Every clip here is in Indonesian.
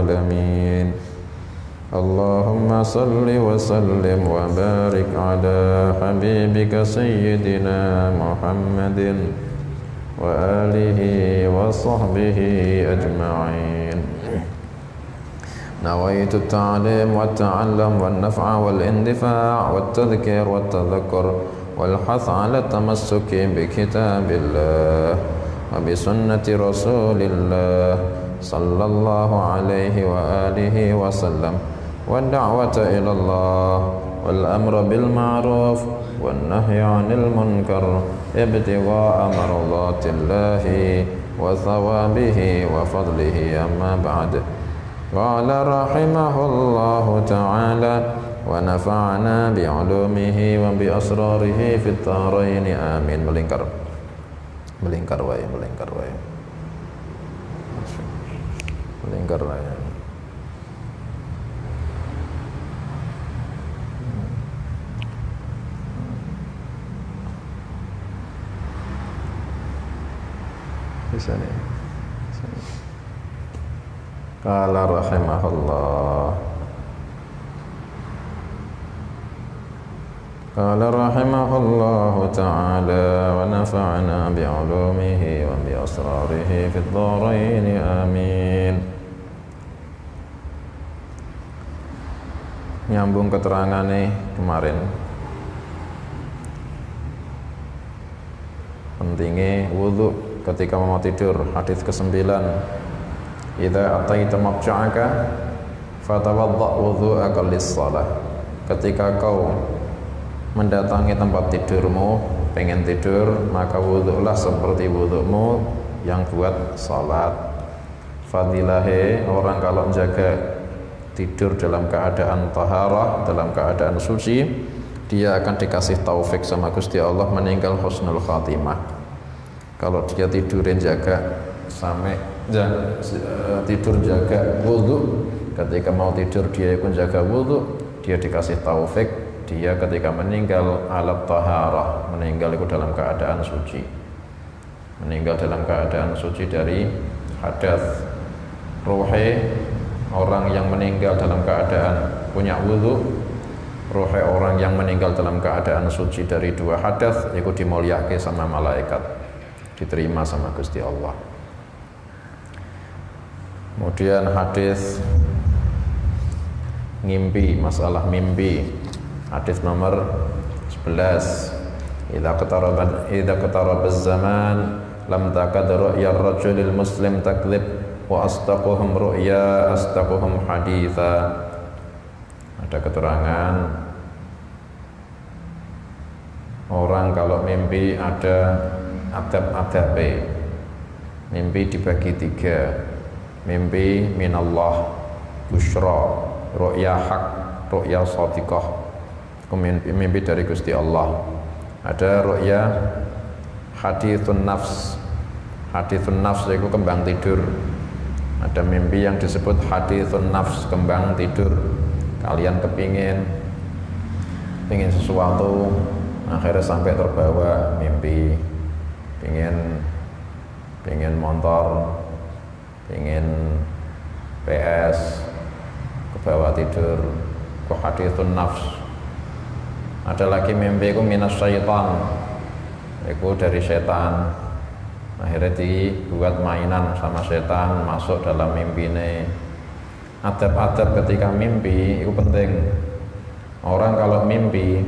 العالمين اللهم صل وسلم وبارك على حبيبك سيدنا محمد وآله وصحبه أجمعين نويت التعليم والتعلم والنفع والاندفاع والتذكير والتذكر والحث على التمسك بكتاب الله وبسنة رسول الله صلى الله عليه وآله وسلم والدعوة إلى الله والأمر بالمعروف والنهي عن المنكر ابتغاء مرضات الله وثوابه وفضله أما بعد قال رحمه الله تعالى ونفعنا بعلومه وبأسراره في الدارين آمين melingkar wae bisa nih. Qala rahimahullah Qala rahimahullahu ta'ala wa nafa'na bi'ulumihi wa bi'asrarihi fid dharaini amin. Nyambung keterangane kemarin pentingnya wudu ketika mau tidur. Hadis ke-9, idza ataita mabja'aka fatawadda wudu'aka lis-shalah. Ketika kau mendatangi tempat tidurmu, pengen tidur, maka wudu'lah seperti wudu'mu yang buat salat. Fadilahe orang kalau jaga tidur dalam keadaan taharah, dalam keadaan suci, dia akan dikasih taufik sama Gusti Allah meninggal husnul khatimah. Kalau dia tidurin jaga sampai tidur jaga wudu, ketika mau tidur dia pun jaga wudu, dia dikasih taufik. Dia ketika meninggal alat taharah, meninggal itu dalam keadaan suci, meninggal dalam keadaan suci dari hadas. Ruhe orang yang meninggal dalam keadaan punya wudu, ruhe orang yang meninggal dalam keadaan suci dari 2 hadas, itu dimulyake sama malaikat, diterima sama Gusti Allah. Kemudian hadis ngimpi, masalah mimpi. Hadis nomor 11, idza qataraba az-zaman lam takad ru'ya ar-rajulil muslim takdzib wa asdaquhum ru'ya asdaquhum haditha. Ada keterangan orang kalau mimpi ada adab-adab. Mimpi dibagi 3. Mimpi minallah, busyra, ru'ya haq, ru'ya shadiqah. Mimpi dari Gusti Allah. Ada ru'ya hadithun nafs. Hadithun nafs itu kembang tidur. Ada mimpi yang disebut hadithun nafs, kembang tidur. Kalian kepingin sesuatu, akhirnya sampai terbawa mimpi. Pingin motor, pingin PS, kebawa tidur, ke hadithun nafs. Ada lagi mimpi itu minas syaitan, itu dari setan, akhirnya dibuat mainan sama setan, masuk dalam mimpi ini. Adab-adab ketika mimpi itu penting. Orang kalau mimpi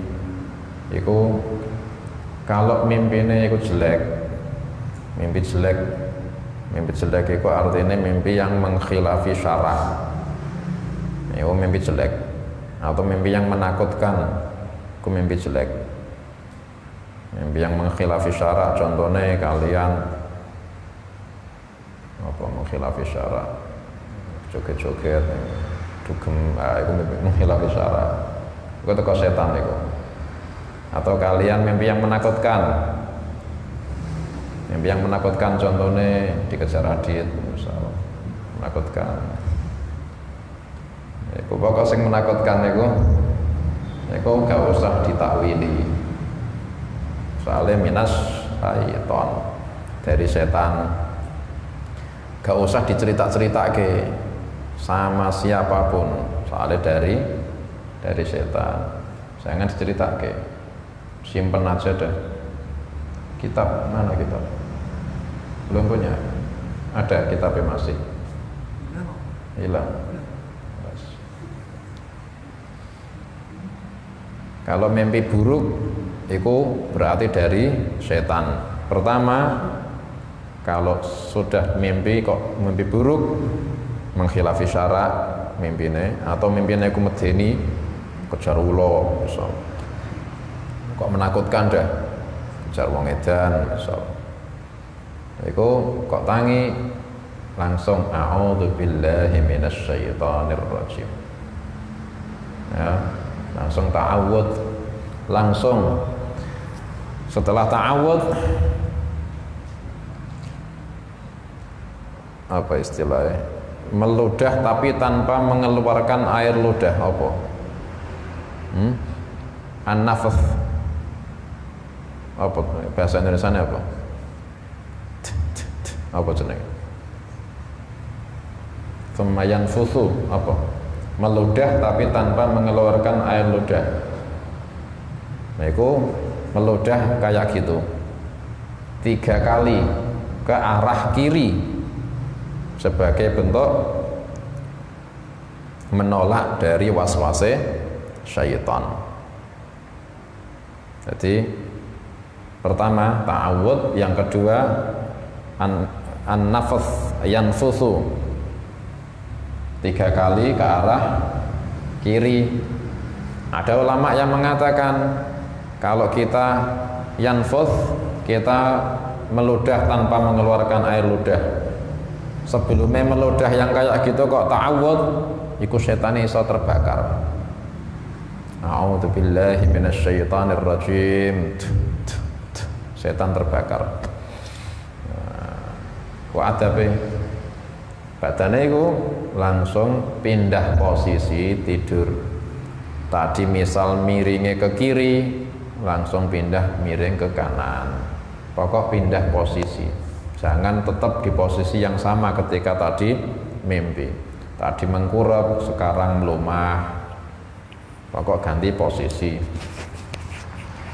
itu, kalau mimpi ini itu jelek, mimpi jelek itu artinya mimpi yang mengkhilafi syara', itu mimpi jelek. Atau mimpi yang menakutkan, itu mimpi jelek. Mimpi yang mengkhilafi syara', contohnya kalian apa mengkhilafi syara', joget-joget, dugem, itu mimpi mengkhilafi syara', itu teko setan itu. Atau kalian mimpi yang menakutkan. Mimpi yang menakutkan contohnya dikejar adit, misalnya menakutkan. Iku pokok sing menakutkan iku gak usah ditakwili. Soalnya minas syaiton, dari setan. Gak usah dicerita-ceritake. sama siapapun, soalnya dari setan. Jangan diceritake, simpen aja dah. Kitab mana kitab? Belum punya? Ada kitabnya masih? Hilang. Kalau mimpi buruk itu berarti dari setan. Pertama, kalau sudah mimpi kok mimpi buruk mengkhilafi syarak mimpine, atau mimpine ku medeni kejar ulo misal, kok menakutkan dah, kejar wong edan misal, iku kok tangi langsung a'udzubillahi minasyaitonir rajim, ya, langsung ta'awudz, langsung setelah ta'awudz apa istilahnya, meludah tapi tanpa mengeluarkan air ludah, apa? An-nafas, apa bahasa Indonesia apa? Apa jenenge? Semayan fusu, apa? Meludah tapi tanpa mengeluarkan air ludah. Nah itu meludah kayak gitu 3 kali ke arah kiri sebagai bentuk menolak dari waswase syaitan. Jadi pertama ta'awud, yang kedua an-nafas yanfusu 3 kali ke arah kiri. Ada ulama yang mengatakan kalau kita yanfus, kita meludah tanpa mengeluarkan air ludah, sebelumnya meludah yang kayak gitu kok ta'awud, iku setan iso terbakar. A'udzubillahi minasyaitonir rajim. Setan terbakar. Ku adabe badane iku langsung pindah posisi tidur. Tadi misal miringnya ke kiri, langsung pindah miring ke kanan. Pokok pindah posisi. Jangan tetap di posisi yang sama ketika tadi mimpi. Tadi mengkurap, sekarang melumah. Pokok ganti posisi.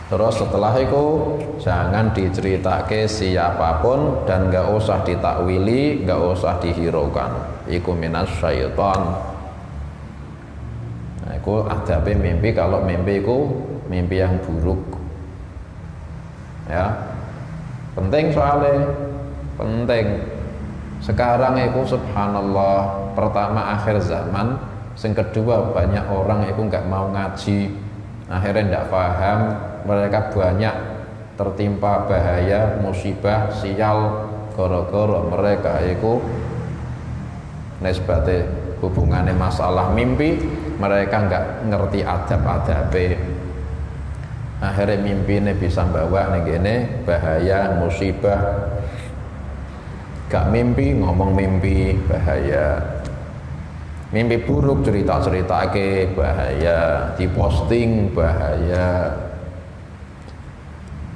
Terus setelah itu jangan diceritake siapapun dan gak usah ditakwili, gak usah dihiraukan. Iku minas syaitan. Nah, itu adabe mimpi. Kalau mimpi itu mimpi yang buruk, ya penting soalnya penting. Sekarang itu subhanallah, pertama akhir zaman, yang kedua banyak orang itu nggak mau ngaji, akhirnya nggak paham, mereka banyak tertimpa bahaya, musibah, sial gara-gara mereka itu nisbate hubungannya masalah mimpi, mereka nggak ngerti adab-adabe, akhirnya mimpi ini bisa bawa nih bahaya, musibah. Gak mimpi ngomong mimpi bahaya, mimpi buruk cerita-cerita ke bahaya, diposting bahaya.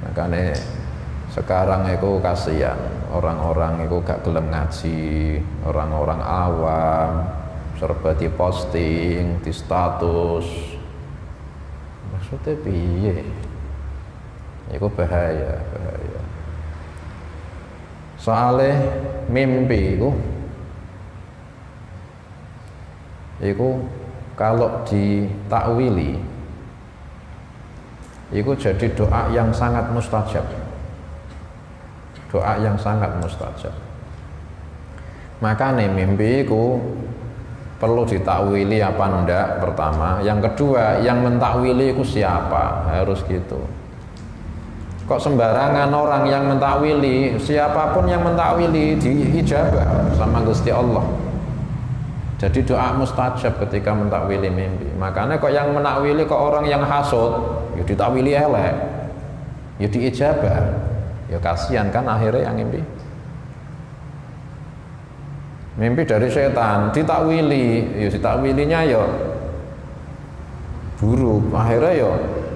Makanya sekarang itu kasihan orang-orang itu gak gelem ngaji, orang-orang awam serba diposting, di status. Maksudnya piye? Itu bahaya. Soalnya mimpi itu kalau ditakwili itu jadi doa yang sangat mustajab. Doa yang sangat mustajab. Makanya mimpi itu perlu ditakwili apa enggak pertama. Yang kedua, yang mentakwili itu siapa? Harus gitu. Kok sembarangan orang yang mentakwili, siapapun yang mentakwili diijabah sama Gusti Allah. Jadi doa mustajab ketika mentakwili mimpi. Makanya kok yang menakwili kok orang yang hasud, ya ditakwili elek, ya diijabah. Ya kasihan kan akhirnya yang mimpi. Mimpi dari setan, ditakwili, ya ditakwilinya ya buruk, akhirnya ya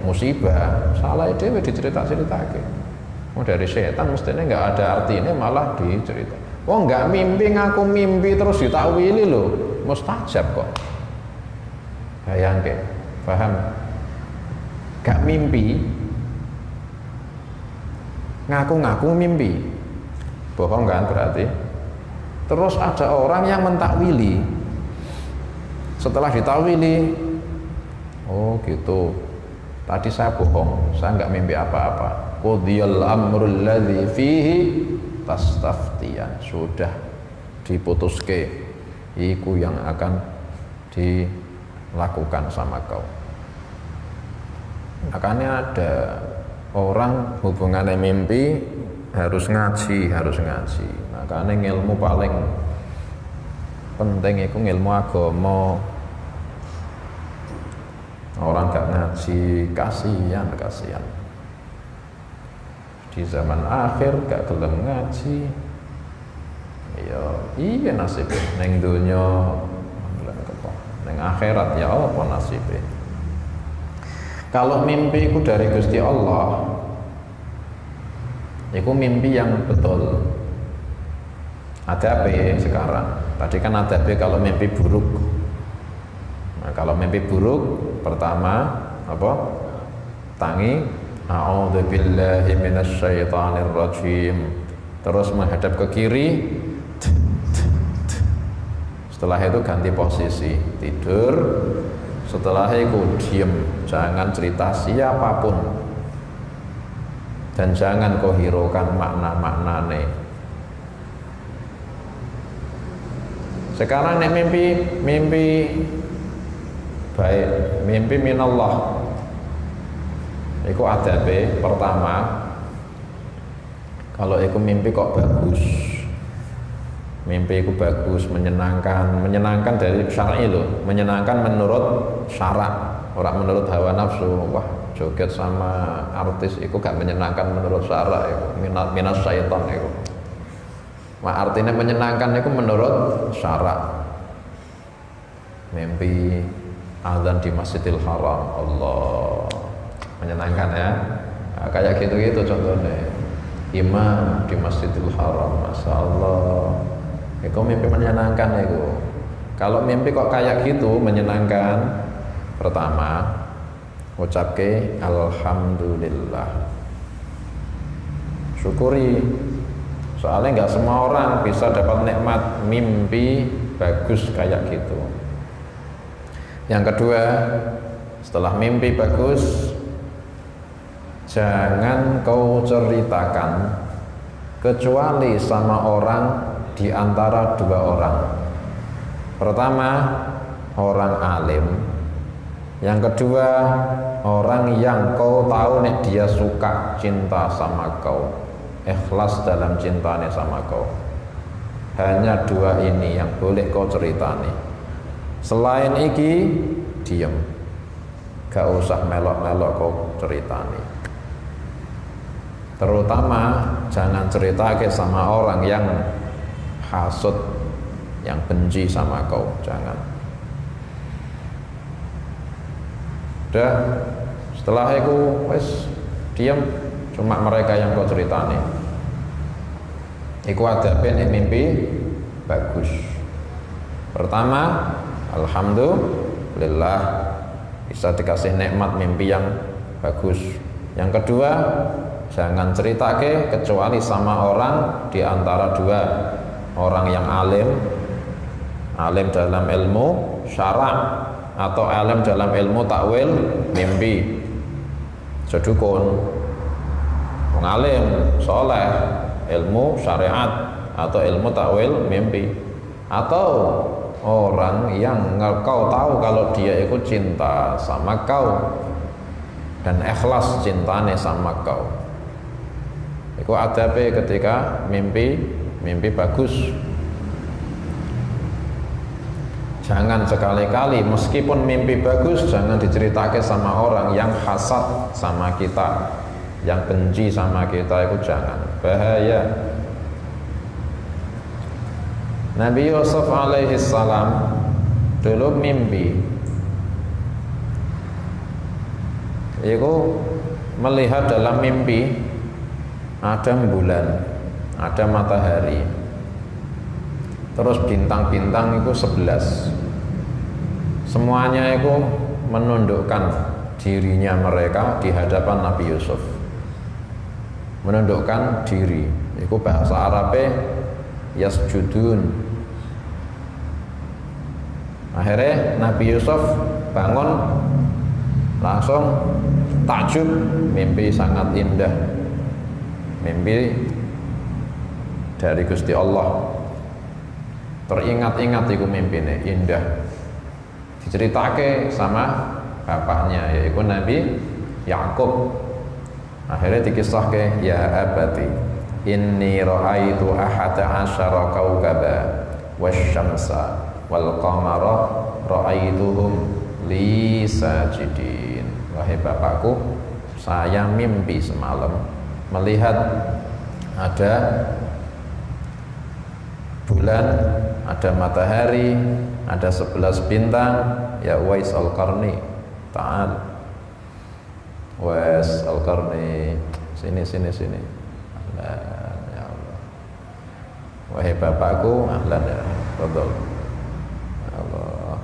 musibah, salah dhewe dicerita-ceritake. Mau dari setan mestinya nggak ada artinya malah dicerita. Wong nggak mimpi ngaku mimpi terus ditakwili lho, mustajab kok. Bayangke, paham? Gak mimpi, ngaku-ngaku mimpi, bohong kan berarti. Terus ada orang yang mentakwili, setelah ditakwili, oh gitu, tadi saya bohong, saya nggak mimpi apa-apa. Qudiyal amrul ladzi fihi tastaftiyan, sudah diputuske iku yang akan dilakukan sama kau. Makanya ada orang hubungannya mimpi harus ngaji. Makanya ilmu paling penting itu ilmu agama. Orang gak ngaji kasihan. Di zaman akhir gak gelem ngaji. Iya nasibnya neng dunya, neng akhirat ya apa nasibnya. Kalau mimpi itu dari Gusti Allah, itu mimpi yang betul. Ada apa sekarang? Tadi kan ada apa kalau mimpi buruk. Nah, kalau mimpi buruk, pertama apa? Tangi, a'udzubillahi minasyaitonir rajim. Terus menghadap ke kiri. Setelah itu ganti posisi, tidur. Setelah itu diem, jangan cerita siapapun dan jangan kau hiraukan makna-maknane. Sekarang nek mimpi baik, mimpi minallah. Iku adabe pertama, kalau iku mimpi kok bagus, mimpi itu bagus, menyenangkan dari syar'i loh, menyenangkan menurut syarak, orang menurut hawa nafsu. Wah, joget sama artis itu gak menyenangkan menurut syarak, itu minas syaiton itu. Nah, artinya menyenangkan itu menurut syarak. Mimpi azan di Masjidil Haram, Allah, menyenangkan ya. Nah, kayak gitu-gitu contohnya. Imam di Masjidil Haram, Masya Allah, itu mimpi menyenangkan itu. Kalau mimpi kok kayak gitu menyenangkan, pertama ucapke alhamdulillah, syukuri. Soalnya nggak semua orang bisa dapat nikmat mimpi bagus kayak gitu. Yang kedua, setelah mimpi bagus, jangan kau ceritakan kecuali sama orang di antara dua orang. Pertama, orang alim. Yang kedua, orang yang kau tahu nih dia suka, cinta sama kau, ikhlas dalam cintanya sama kau. Hanya dua ini yang boleh kau ceritani. Selain iki, diam. Gak usah melok-melok kau ceritani. Terutama jangan cerita ke sama orang yang hasud, yang benci sama kau, jangan. Udah, setelah itu wes diam, cuma mereka yang kau ceritani. Iku ada mimpi bagus. Pertama, alhamdulillah bisa dikasih nikmat mimpi yang bagus. Yang kedua, jangan cerita kecuali sama orang di antara dua orang yang alim dalam ilmu syara' atau alim dalam ilmu takwil mimpi, sedukun, alim soleh ilmu syariat atau ilmu takwil mimpi, atau orang yang kau tahu kalau dia itu cinta sama kau dan ikhlas cintanya sama kau. Itu adabe ketika mimpi bagus. Jangan sekali-kali meskipun mimpi bagus jangan diceritakan sama orang yang hasad sama kita, yang benci sama kita, itu jangan, bahaya. Nabi Yusuf alaihi salam dulu mimpi, itu melihat dalam mimpi ada bulan, ada matahari, Terus bintang-bintang itu 11. Semuanya itu menundukkan dirinya mereka di hadapan Nabi Yusuf. Menundukkan diri. Itu bahasa Arabnya yasjudun. Akhirnya Nabi Yusuf bangun, langsung takjub, mimpi sangat indah. Mimpi dari Gusti Allah. Teringat-ingat itu mimpinya indah. Diceritake sama bapaknya yaitu Nabi Yakub. Akhirnya dikisahke, ya abati inni ra'aitu ahada asyara kaukaba wasyamsa wal qamara ra'aituhum li sajidin. Wahai bapakku, saya mimpi semalam melihat ada bulan, ada matahari, ada 11 bintang. Ya Uwais Al-Qarni, ta'al Uwais Al-Qarni, sini. Ahlan, ya Allah. Wahai bapakku, ahlan ya, fadhal. Ya Allah.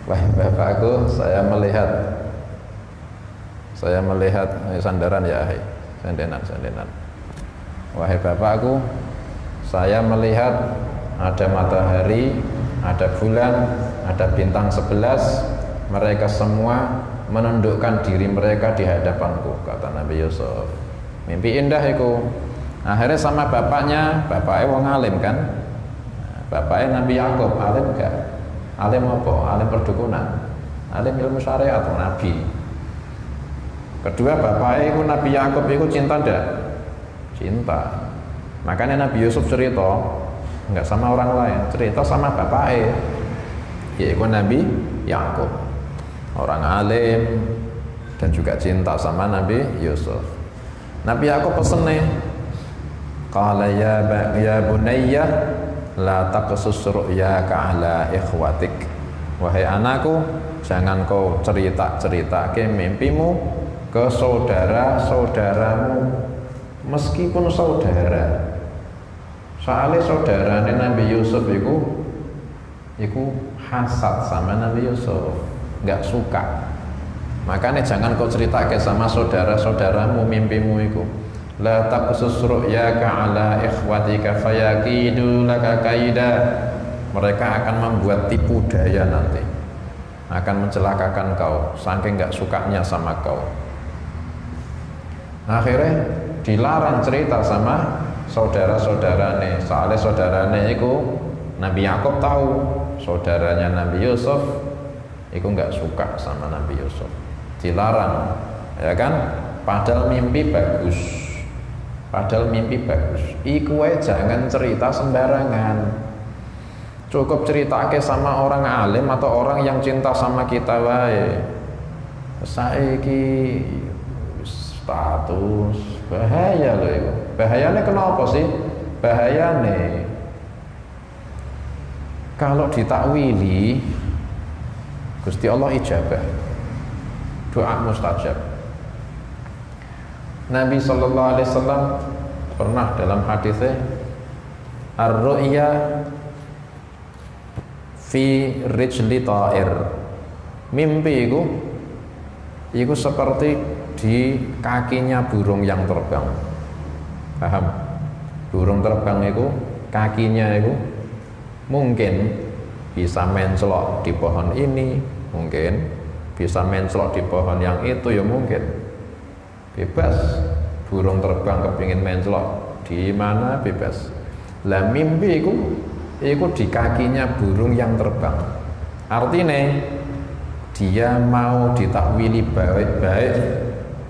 Wahai bapakku, saya melihat sandaran ya, sandenan. Wahai bapakku, saya melihat ada matahari, ada bulan, ada bintang 11. Mereka semua menundukkan diri mereka di hadapanku, kata Nabi Yusuf. Mimpi indah itu. Akhirnya sama bapaknya wong alim kan. Bapaknya Nabi Yakub, alim gak? Alim apa? Alim perdukunan. Alim ilmu syariat atau Nabi. Kedua, bapaknya itu Nabi Yakub itu cinta ndak? Cinta. Makanya Nabi Yusuf cerita enggak sama orang lain, cerita sama bapaknya, yaitu Nabi Yakub, orang alim dan juga cinta sama Nabi Yusuf. Nabi Yakub pesen nih, qala ya bunayya la taqsus ru'yaka ala ikhwatik. Wahai anakku, jangan kau cerita ke mimpimu ke saudara-saudaramu, meskipun saudara. Soalnya saudaranya Nabi Yusuf itu hasad sama Nabi Yusuf, nggak suka. Makanya jangan kau ceritakan sama saudara-saudaramu mimpimu itu. La taqsus ru'yaka ala ikhwatika fayakidu laka kaida. Mereka akan membuat tipu daya nanti, akan mencelakakan kau, saking nggak sukanya sama kau. Akhirnya dilarang cerita sama saudara-saudarane. Soalnya saudarane itu Nabi Yakub tahu saudaranya Nabi Yusuf itu nggak suka sama Nabi Yusuf, dilarang, ya kan? Padahal mimpi bagus. Iku wae jangan cerita sembarangan. Cukup ceritake sama orang alim atau orang yang cinta sama kita wae. Saiki status bahaya loh itu. Bahayanya kenapa sih? Bahayanya kalau ditakwili Gusti Allah ijabah, doa mustajab. Nabi sallallahu alaihi wasallam pernah dalam hadisnya, ar-ru'ya fi rijli ta'ir. Mimpi itu seperti di kakinya burung yang terbang. Paham? Burung terbang itu kakinya itu mungkin bisa mencelok di pohon ini, mungkin bisa mencelok di pohon yang itu, ya mungkin. Bebas. Burung terbang kepingin mencelok di mana, bebas. Lah mimpi itu di kakinya burung yang terbang. Artinya dia mau ditakwili baik-baik,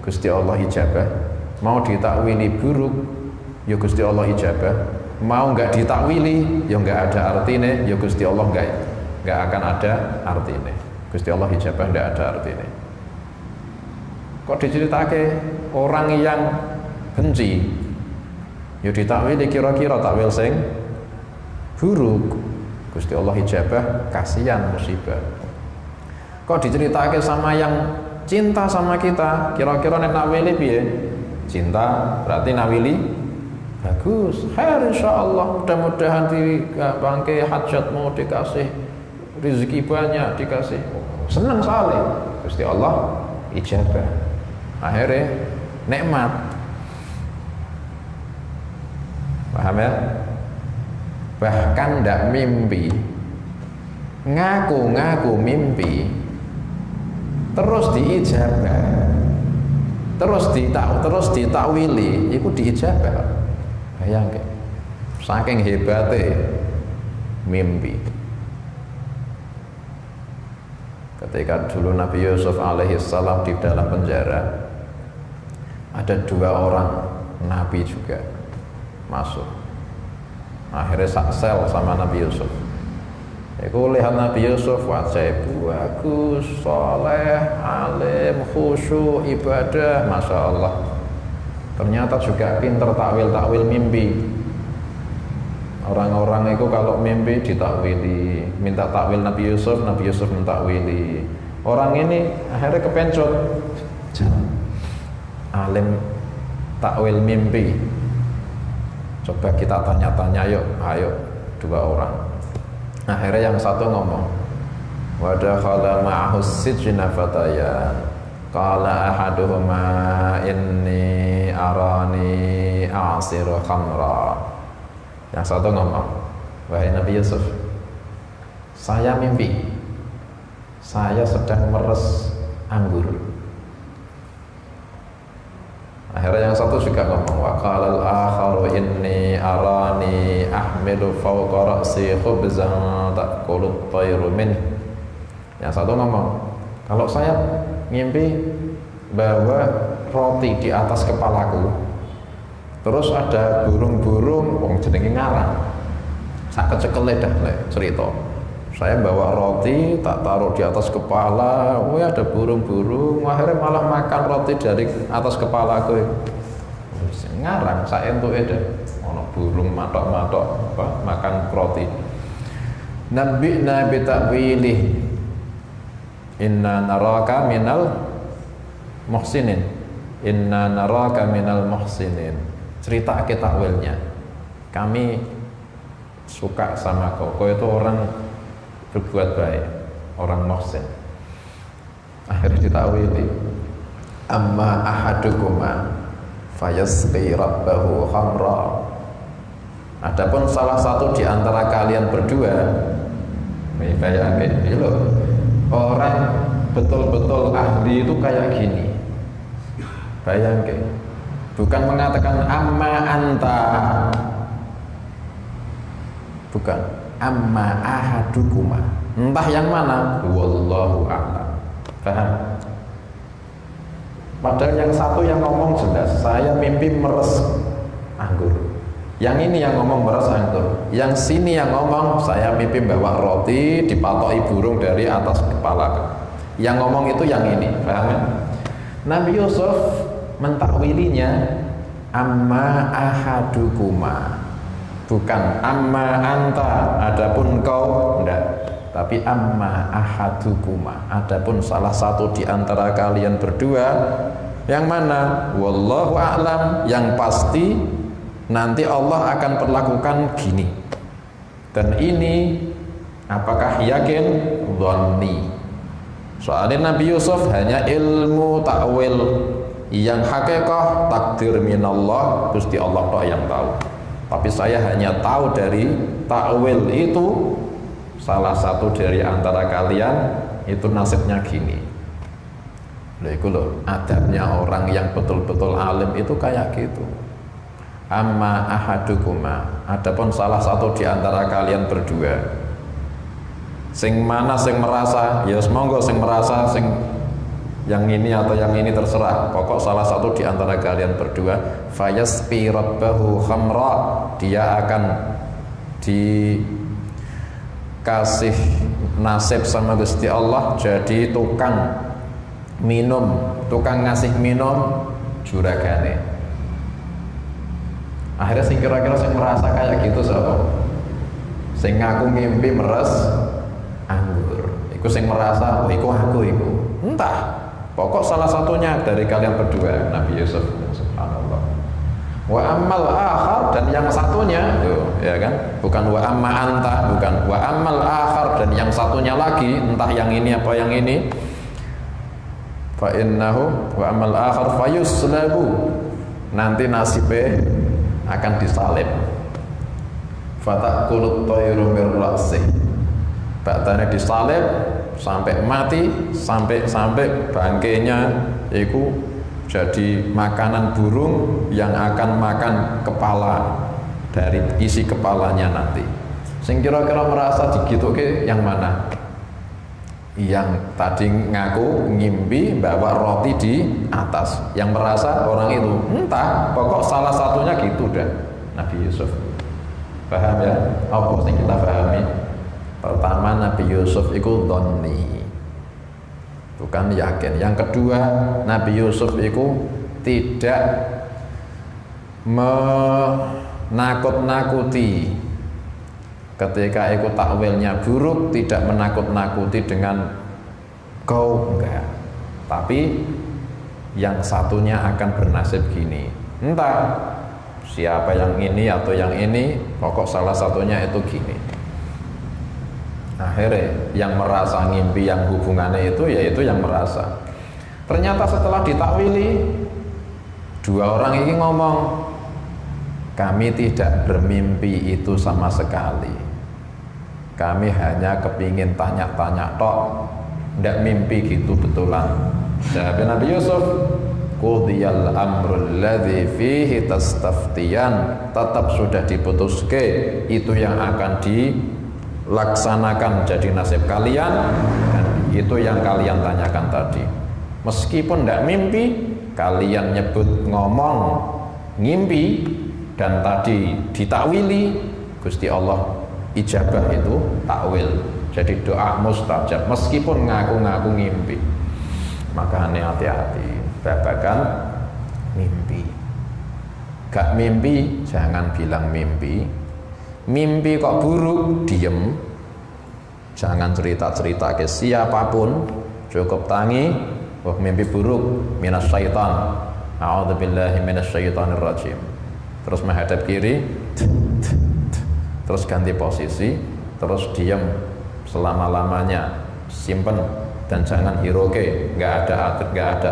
Gusti Allah ijabah. Mau ditakwili buruk, ya Gusti Allah ijabah. Mau enggak ditakwili, ya enggak ada artinya, ya Gusti Allah enggak akan ada artinya. Gusti Allah ijabah enggak ada artinya. Kok diceritake orang yang benci, ya ditakwili kira-kira takwil sing buruk, Gusti Allah ijabah, kasihan musibah. Kok diceritake sama yang cinta sama kita, kira-kira nek nakwili piye? Cinta berarti nawili Bagus, khair insyaallah, mudah-mudahan di bangkai hajatmu dikasih rezeki banyak, dikasih. Senang sekali. Gusti Allah ijabah. Akhirnya nikmat. Paham ya? Bahkan ndak mimpi, ngaku-ngaku mimpi, terus diijabah, terus ditakwili, itu diijabah. Bayangke, saking hebatnya mimpi. Ketika dulu Nabi Yusuf alaihissalam di dalam penjara, ada 2 orang Nabi juga masuk. Akhirnya saksel sama Nabi Yusuf. Aku lihat Nabi Yusuf wajah bagus, soleh, alim, khusyuk, ibadah, masya Allah. Ternyata juga pinter takwil mimpi. Orang-orang itu kalau mimpi ditakwili, minta takwil Nabi Yusuf mentakwili. Orang ini akhirnya kepencut. Alim takwil mimpi. Coba kita tanya-tanya yuk, ayo 2 orang. Akhirnya yang satu ngomong, wa dakhala ma'ahu sijna fatayan. Qala ahaduhuma inni arani a'siru khamra. Yang satu ngomong, wahai Nabi Yusuf, saya mimpi saya sedang meres anggur. Akhirnya yang satu juga ngomong, wa qala al-akharu inni arani ahmilu fawqa ra'si khubzan ta'kulu at-tayru min. Yang satu ngomong, kalau saya mimpi bawa roti di atas kepalaku, terus ada burung-burung, wong jenenge ngarang, sak kecekele dah cerita. Saya bawa roti, tak taruh di atas kepala, ada burung-burung, akhirnya malah makan roti dari atas kepalaku. Ngarang, sak entuke dah, ono burung matok-matok makan roti. Nabi'na bi ta'wilih. Inna naraka minal muhsinin. Inna naraka minal muhsinin. Cerita ke takwilnya. Kami suka sama kau itu orang berbuat baik, orang muhsin. Akhirnya ditakwili, amma ahadukuma fayasqi rabbahu khamra. Adapun salah satu di antara kalian berdua, bayangin loh, orang betul-betul ahli itu kayak gini. Bayangin, bukan mengatakan amma anta, bukan amma ahadukuma, entah yang mana, wallahu a'lam. Paham? Padahal yang satu yang ngomong jelas, saya mimpi meres anggur. Yang ini yang ngomong meres anggur. Yang sini yang ngomong, saya mimpi bawa roti dipatoki burung dari atas kepala. Yang ngomong itu yang ini, paham ya? Nabi Yusuf mentakwilinya amma ahadukuma, bukan amma anta, adapun kau, enggak, tapi amma ahadukuma, adapun salah satu di antara kalian berdua. Yang mana? Wallahu a'lam, yang pasti nanti Allah akan perlakukan gini. Dan ini apakah yakin? Dhanni. Soalnya Nabi Yusuf hanya ilmu ta'wil, yang hakikat takdir minallah, Gusti Allah toh yang tahu. Tapi saya hanya tahu dari ta'wil itu, salah satu dari antara kalian itu nasibnya gini. Loh itu loh, adabnya orang yang betul-betul alim itu kayak gitu. Amma ahadukuma, adapun salah satu di antara kalian berdua, sing mana sing merasa, ya semoga sing merasa, sing yang ini atau yang ini terserah, pokok salah satu di antara kalian berdua, fayasqi rabbahu khamra, dia akan dikasih nasib sama Gusti Allah jadi tukang minum, tukang ngasih minum juragane. Akhirnya sing kira-kira sing merasa kayak gitu siapa? Sing ngaku mimpi meres anggur, iku sing merasa, oh iku aku iku, entah. Pokok salah satunya dari kalian berdua, Nabi Yusuf, subhanallah. Wa ammal akhar, dan yang satunya, ya kan? Bukan wa amma anta, bukan wa ammal akhar, dan yang satunya lagi, entah yang ini apa yang ini. Fa innahu wa ammal akhar fayuslabu, nanti nasibnya akan disalib. Fatakulut tayru mir ra'si, badannya disalib sampai mati, sampai bangkainya itu jadi makanan burung yang akan makan kepala dari isi kepalanya nanti. Sing kira-kira merasa digituke yang mana? Yang tadi ngaku ngimpi bawa roti di atas, yang merasa orang itu entah, pokok salah satunya gitu dah. Nabi Yusuf, paham ya? Apa yang kita pahami? Pertama, Nabi Yusuf itu dhonni, bukan yakin. Yang kedua, Nabi Yusuf itu tidak menakut-nakuti. Ketika itu takwilnya buruk, tidak menakut-nakuti dengan kau, enggak. Tapi yang satunya akan bernasib gini, entah siapa yang ini atau yang ini, pokok salah satunya itu gini. Akhirnya yang merasa ngimpi yang hubungannya itu, yaitu yang merasa. Ternyata setelah ditakwili, dua orang ini ngomong, kami tidak bermimpi itu sama sekali, kami hanya kepingin tanya-tanya tok, tidak mimpi gitu betulan. Jawab Nabi Yusuf, qudiyal amrul ladzi fihi tastaftiyan, tetap sudah diputuske itu yang akan dilaksanakan jadi nasib kalian, dan itu yang kalian tanyakan tadi. Meskipun tidak mimpi, kalian nyebut ngomong ngimpi, dan tadi ditakwili, Gusti Allah ijabah itu takwil, jadi doa mustajab meskipun ngaku-ngaku ngimpi. Makanya hati-hati babakan mimpi. Gak mimpi jangan bilang mimpi. Mimpi kok buruk, diem, jangan cerita-cerita ke siapapun, cukup tangi, wah mimpi buruk minas syaitan, a'udzubillahi minas syaitanir rajim. Terus menghadap kiri, terus ganti posisi, terus diam selama-lamanya, simpen, dan jangan hiroke, nggak ada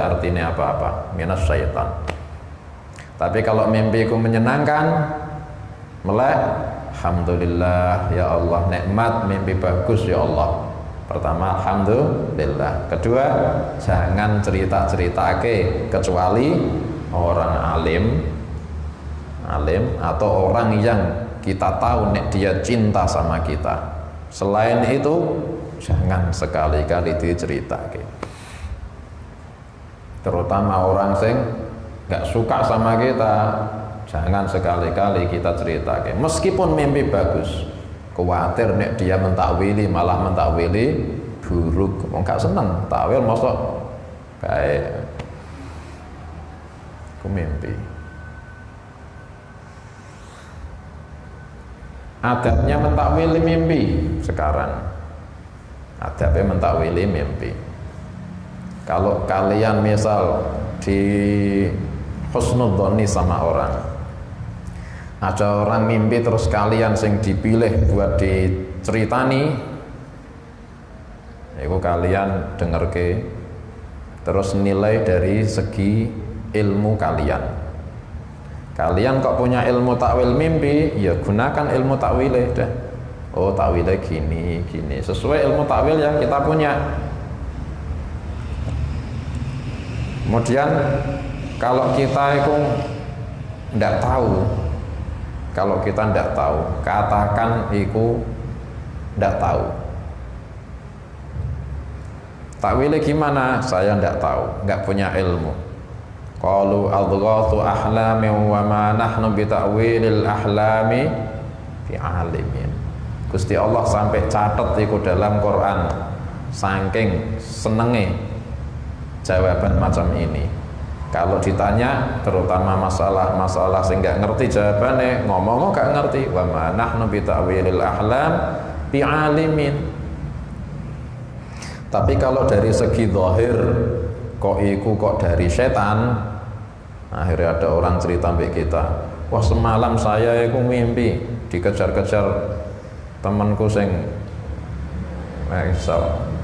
artinya apa-apa, minas syaitan. Tapi kalau mimpiku menyenangkan, melek, alhamdulillah ya Allah, nikmat, mimpi bagus ya Allah. Pertama, alhamdulillah. Kedua, jangan cerita-ceritake kecuali orang alim atau orang yang kita tahu nek dia cinta sama kita. Selain itu jangan sekali-kali diceritake. Terutama orang sing gak suka sama kita, jangan sekali-kali kita ceritake. Meskipun mimpi bagus, khawatir nek dia mentakwili, malah mentakwili buruk. Wong gak seneng takwil mosok baik. Ku mimpi. Adabnya mentakwili mimpi sekarang. Adabnya mentakwili mimpi. Kalau kalian misal di husnudzoni sama orang, ada orang mimpi terus kalian sing dipilih buat diceritani, itu kalian dengerke, terus nilai dari segi ilmu kalian. Kalian kok punya ilmu takwil mimpi, ya gunakan ilmu takwilnya dah. Oh takwilnya gini, sesuai ilmu takwil yang kita punya. Kemudian kalau kita itu tidak tahu, katakan itu tidak tahu. Takwilnya gimana? Saya tidak tahu, nggak punya ilmu. Qalu adghathu ahlamin wa ma nahnu bi ta'wilil ahlami fi alimin. Gusti Allah sampai catat iku dalam Quran, saking senenge jawaban macam ini. Kalau ditanya terutama masalah sing gak ngerti jawabannya, ngomong gak ngerti, wa ma nahnu bi ta'wilil ahlam bi alimin. Tapi kalau dari segi zahir kok dari setan, Akhirnya ada orang cerita mbek kita, wah semalam saya itu mimpi dikejar-kejar temanku sing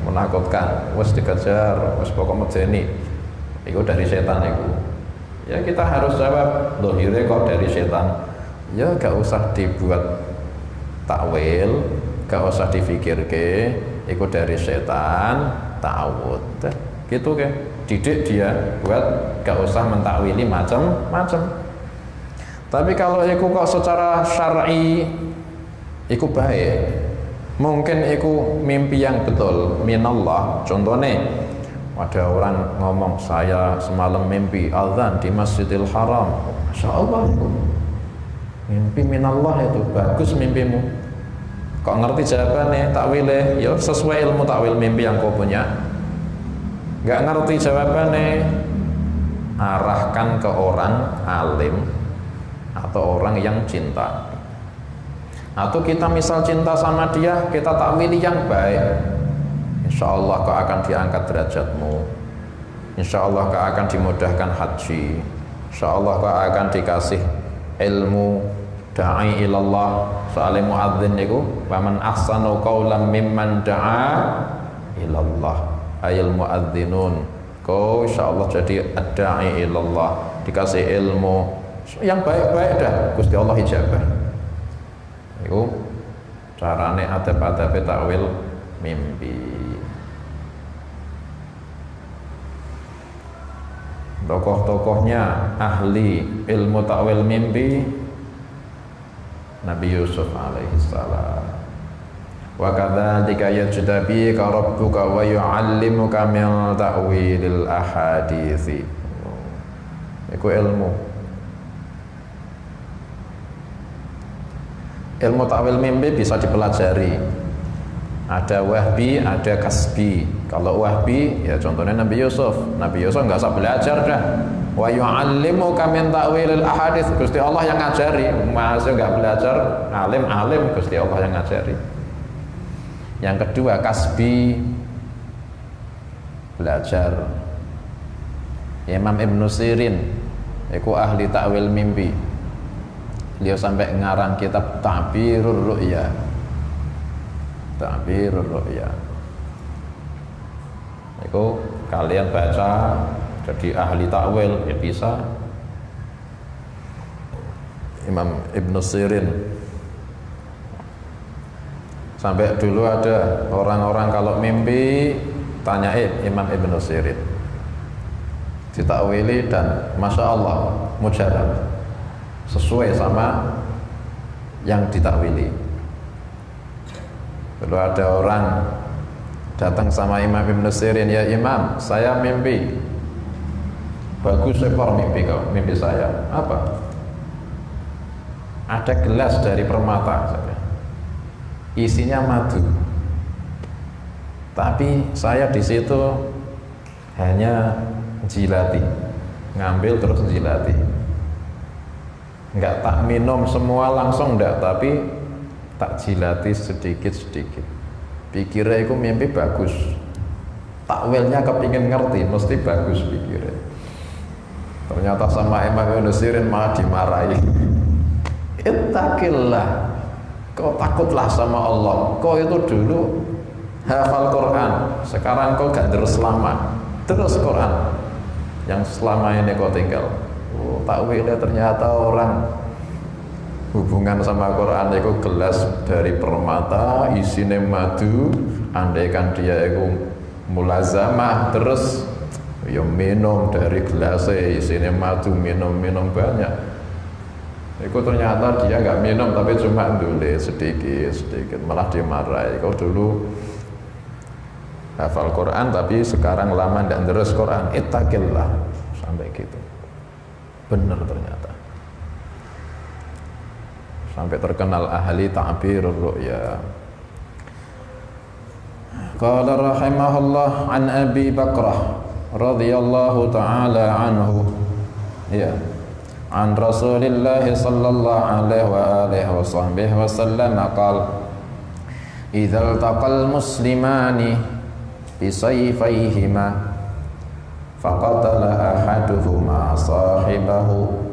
menakutkan, wes dikejar, wes pokok medeni, itu dari setan itu. Ya kita harus jawab, dohire kok dari setan. Ya gak usah dibuat takwil, gak usah difikirke, itu dari setan, ta'awud. Gitu kan, didik dia buat gak usah mentakwili macam-macam. Tapi kalau itu kok secara syar'i itu baik, mungkin itu mimpi yang betul minallah. Contohnya ada orang ngomong, saya semalam mimpi azan di Masjidil Haram. Masya Allah, itu mimpi minallah, itu bagus mimpimu. Kok ngerti jawabannya, takwilnya ya sesuai ilmu takwil mimpi yang kau punya. Gak ngerti jawabannya, arahkan ke orang alim atau orang yang cinta. Atau kita misal cinta sama dia, kita takwili yang baik, insya Allah kau akan diangkat derajatmu, insya Allah kau akan dimudahkan haji, insya Allah kau akan dikasih ilmu da'i ilallah. Soalnya muadzin itu waman ahsanu qawlan mimman da'a ilallah, ayil muadzinun. Kau insya Allah jadi da'i ilallah, dikasih ilmu yang baik-baik dah, Gusti Allah ijabah. Itu carane adab-adab takwil mimpi. Tokoh-tokohnya ahli ilmu takwil mimpi Nabi Yusuf alaihi salam. Wa kadzalika yajtabika rabbuka wa yu'allimuka min ta'wilil ahadits. Iku ilmu takwil mimpi bisa dipelajari. Ada wahbi, ada kasbi. Kalau wahbi ya contohnya Nabi Yusuf. Nabi Yusuf nggak usah belajar dah. Wa yu'allimuka min ta'wilil ahadits. Gusti Allah yang ngajari. Masih nggak belajar, alim Gusti Allah yang ngajari. Yang kedua kasbi, belajar. Imam Ibnu Sirin iku ahli takwil mimpi. Beliau sampai ngarang kitab Ta'birur Ru'ya. Ta'birur Ru'ya. Itu kalian baca jadi ahli takwil ya bisa. Imam Ibnu Sirin. Sampai dulu ada orang-orang kalau mimpi tanyain Imam Ibnu Sirin. Ditakwili dan Masya Allah mujarab, sesuai sama yang ditakwili. Lalu ada orang datang sama Imam Ibnu Sirin, ya Imam, saya mimpi. Bagus ekor mimpi kau, mimpi saya. Apa? Ada gelas dari permata, isinya madu. Tapi saya di situ hanya jilati, ngambil terus jilati. Enggak tak minum semua langsung enggak, tapi tak jilati sedikit-sedikit. Pikirnya itu mimpi bagus, takwilnya kepingin ngerti, mesti bagus pikirnya. Ternyata sama Imam Ibnu Sirin malah dimarahi. Ittaqillah, kau takutlah sama Allah. Kau itu dulu hafal Quran, sekarang kau gak terus lama, terus Quran yang selama ini kau tinggal. Takwilnya ternyata orang hubungan sama Quran itu gelas dari permata, isinya madu. Andaikan dia itu mulazamah terus, ya minum dari gelasnya isinya madu, minum banyak. Itu ternyata dia nggak minum tapi cuma ndule sedikit, malah dimarahi. Kau dulu hafal Quran tapi sekarang lama ndak terus Quran. Ittaqillah, sampai gitu. Benar ternyata. Sampai terkenal ahli ta'birur ru'ya. Qala rahimahullah an Abi Bakrah radhiyallahu ta'ala anhu, ya, an Rasulillah sallallahu alaihi wa alihi wa sahbihi wa sallam qala idza taqal muslimani bi sayfayhima faqatala ahaduhuma sahibahu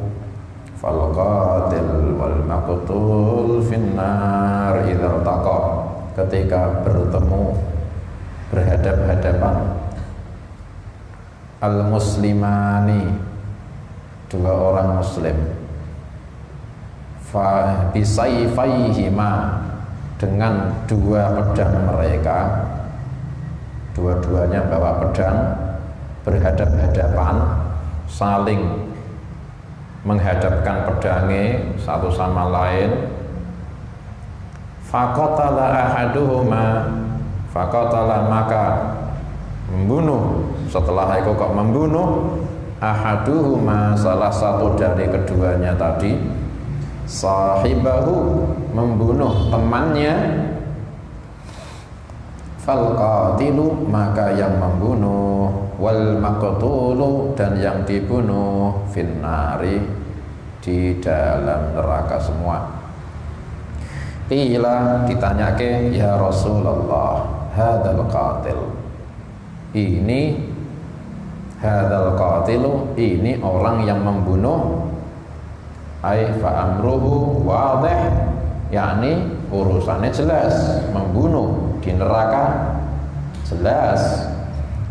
falqatil wal maqtul finnar idza taqa. Ketika bertemu berhadap-hadapan al-muslimani, dua orang muslim, fa bisayfaihima, dengan dua pedang mereka, dua-duanya bawa pedang, berhadap-hadapan, saling menghadapkan pedangnya satu sama lain. Faqatala ahaduhuma, faqatala maka membunuh, setelah itu kok membunuh, ahaduhuma salah satu dari keduanya tadi, sahibahu membunuh temannya, falqatilu maka yang membunuh, wal maqtulu dan yang dibunuh, finnari di dalam neraka semua. Qila ditanyake, ya Rasulullah, hadzal qatil, ini hadzal qatilu, ini orang yang membunuh, ai fa amruhu wadih, yakni urusannya jelas, membunuh di neraka jelas.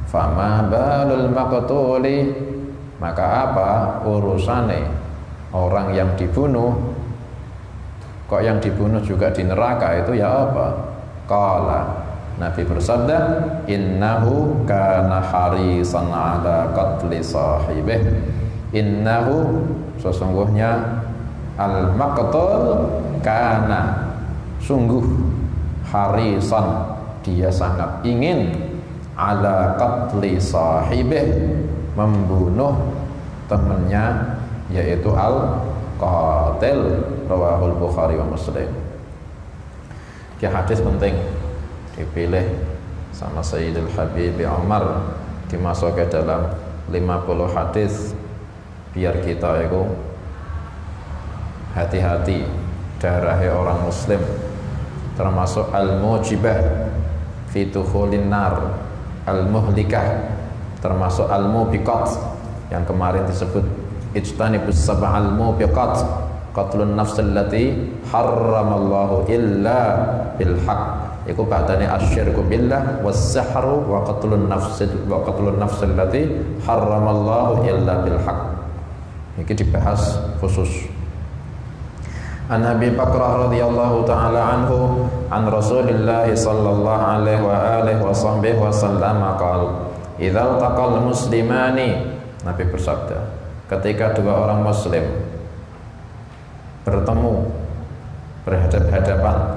Fama balul maqtuli, maka apa urusannya orang yang dibunuh, kok yang dibunuh juga di neraka itu ya apa? Qala, Nabi bersabda, innahu kana harisan ala qatli sahibih, innahu sesungguhnya al-maqtul kana sungguh, harisan dia sangat ingin, ala qatli sahibih membunuh temannya yaitu al-qatil. Rawahul Bukhari wa Muslim. Ki hadis penting dipilih sama Sayyidul Habib Umar, dimasuk ke dalam 50 hadis biar kita itu hati-hati darahnya orang muslim, termasuk al-mujibah fi dukhulin nar, al-muhlikah, termasuk al-mubiqat yang kemarin disebut ijtanibus sab'al mubiqat, qatlun nafsil lati harramallahu illa bil haq, iku badane asyirku billah was-sihru wa qatlun nafsil lati harramallahu illa bil haq. Iki dibahas khusus. An Abi Bakrah radhiyallahu taala anhu an Rasulillah sallallahu alaihi wa alihi wa sahbihi wasallam qala idzal taqal muslimani, Nabi bersabda, ketika dua orang muslim bertemu berhadap-hadapan,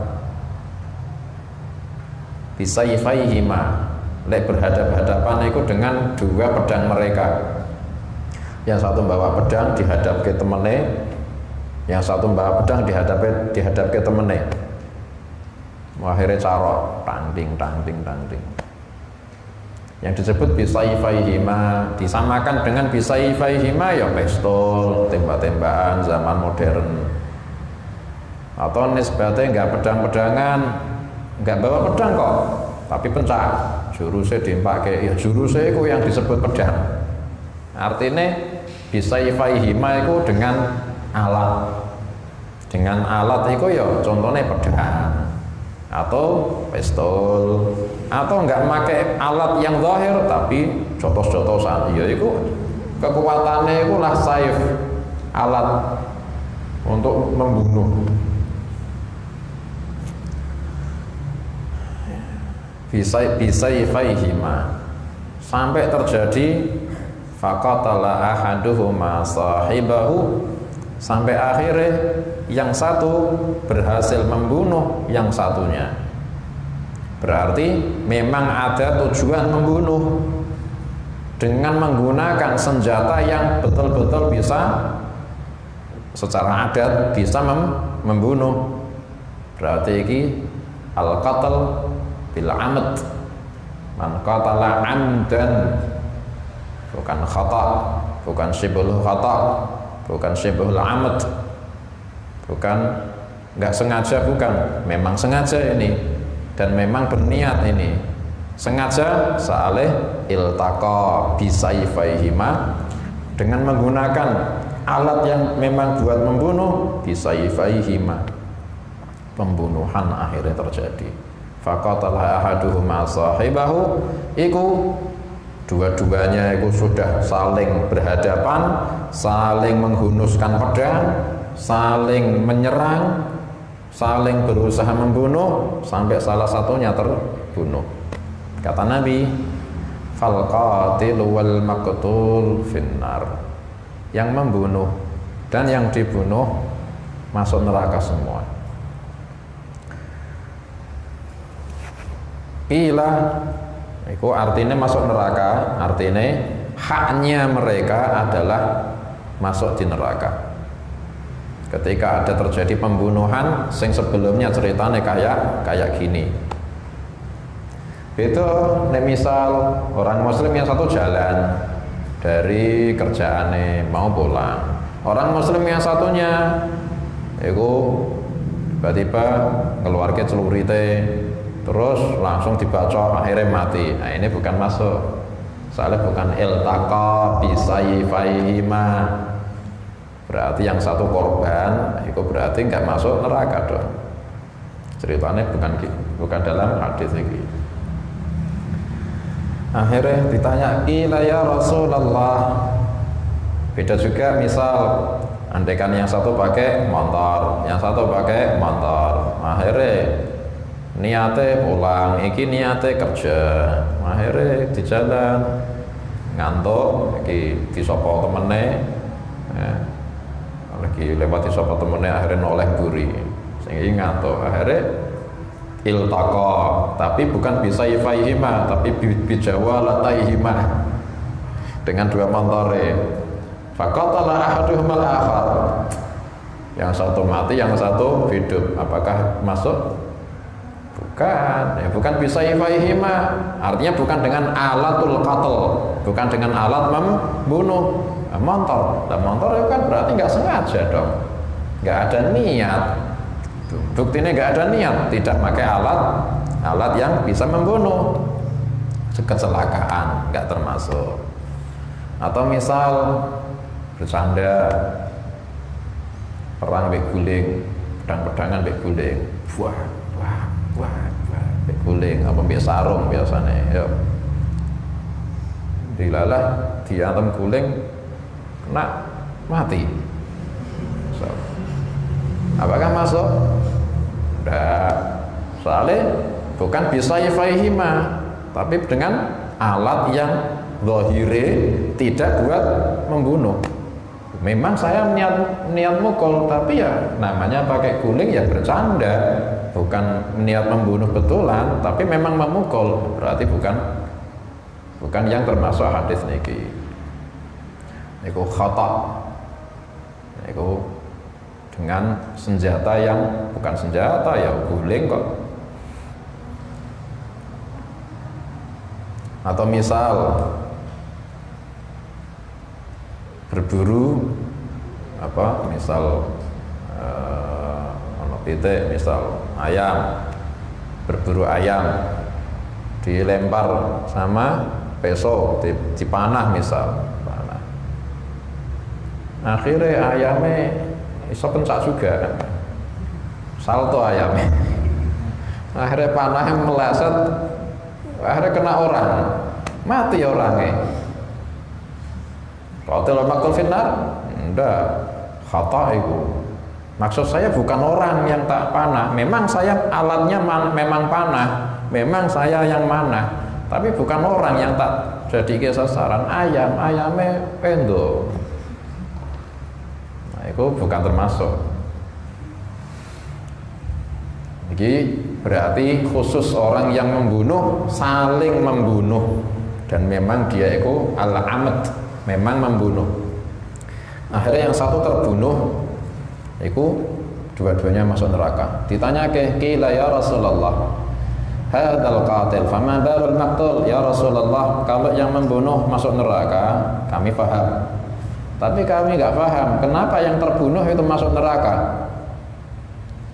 bisayfaihima, lek berhadap-hadapan itu dengan dua pedang mereka, yang satu bawa pedang dihadap ke temennya, yang satu bawa pedang dihadap ke temennya, akhirnya carok tanding. Yang disebut bisayfaihima disamakan dengan bisayfaihima ya pistol, tembak-tembakan zaman modern, atau nisbatnya enggak pedang-pedangan, enggak bawa pedang kok tapi pencak, jurusnya dipakai, ya jurusnya itu yang disebut pedang. Artinya bisayfaihima itu dengan alat itu ya contohnya pedang atau pistol, atau enggak pakai alat yang zahir tapi jotos-jotosan, ya itu kekuatannya itu lah saif, alat untuk membunuh. Bisayfaihima sampai terjadi faqatala ahaduhuma sahibahu, sampai akhirnya yang satu berhasil membunuh yang satunya. Berarti memang ada tujuan membunuh dengan menggunakan senjata yang betul-betul bisa secara adat bisa membunuh. Berarti ini al-qatl bil amd, man qatala amdan, bukan khata, bukan syibhul khata, bukan syibhul amd, bukan enggak sengaja, bukan, memang sengaja ini dan memang berniat ini. sengaja saleh iltaqa bisayfaihima dengan menggunakan alat yang memang buat membunuh, bisayfaihima pembunuhan akhirnya terjadi. Faqatala ahaduhuma sahibahu, iku dua-duanya itu sudah saling berhadapan, saling menghunuskan pedang, saling menyerang, saling berusaha membunuh sampai salah satunya terbunuh. Kata Nabi, fal qatil wal maqtul finnar, yang membunuh dan yang dibunuh masuk neraka semua. Qila, itu artinya masuk neraka, artinya haknya mereka adalah masuk di neraka. Ketika ada terjadi pembunuhan, sing sebelumnya ceritanya kayak gini. Itu misal orang muslim yang satu jalan dari kerjaannya mau pulang, orang muslim yang satunya itu tiba-tiba ngeluarke celurite terus langsung dibacok akhirnya mati. Nah ini bukan masuk, soalnya bukan iltaqa bisayfaihima, berarti yang satu korban itu berarti nggak masuk neraka dong. Ceritanya bukan dalam hadis ini. Akhirnya ditanya, "Ila ya Rasulullah." Beda juga misal andaikan yang satu pakai motor, yang satu pakai motor. Akhirnya niate pulang, iki niate kerja. Akhirnya di jalan ngantuk, iki disopo temene. Lagi lewat disopo temene akhirnya noleh buri. Sing iki ngantuk, akhirnya iltaqa, tapi bukan bisayfaihima, tapi bijawalataihima, dengan dua montore. Faqatala ahaduhumal akhar, yang satu mati, yang satu hidup. Apakah masuk? Bukan, ya bukan bisayfaihima, artinya bukan dengan alatul qatl, bukan dengan alat membunuh. Montor, dan montor itu kan berarti nggak sengaja dong, nggak ada niat. Buktinya nggak ada niat, tidak pakai alat yang bisa membunuh. Kecelakaan nggak termasuk. Atau misal bercanda perang beguling, pedang-pedangan beguling, wah, beguling apa mbek sarung biasanya. Yuk, dilalah diantem guling kena mati. So, apakah masuk? Tidak. Soalnya bukan bisayfaihima, tapi dengan alat yang zahire tidak buat membunuh. Memang saya niat mukul, tapi ya namanya pakai guling ya bercanda, bukan niat membunuh betulan, tapi memang memukul. Berarti bukan yang termasuk hadis niki. Iku khata. Iku dengan senjata yang bukan senjata, ya guling kok. Atau misal berburu apa, misal pitik, misal ayam, berburu ayam dilempar sama peso, dipanah misal, panah. Akhirnya ayamnya iso pencak juga kan, salto ayamnya. Akhirnya panahnya meleset, akhirnya kena orang, mati orangnya. Qatil maqtul finnar? Enggak, khata itu. Maksud saya bukan orang yang tak panah, memang saya alatnya memang panah, memang saya yang manah, tapi bukan orang yang tak jadi sasaran. Ayamnya pendo. Nah, itu bukan termasuk. Jadi berarti khusus orang yang membunuh, saling membunuh, dan memang dia itu al-amad, memang membunuh. Akhirnya yang satu terbunuh, itu dua-duanya masuk neraka. Ditanya ke qila ya Rasulullah, hadzal qatil fama darul maqtul, ya Rasulullah, kalau yang membunuh masuk neraka kami paham, tapi kami nggak paham kenapa yang terbunuh itu masuk neraka.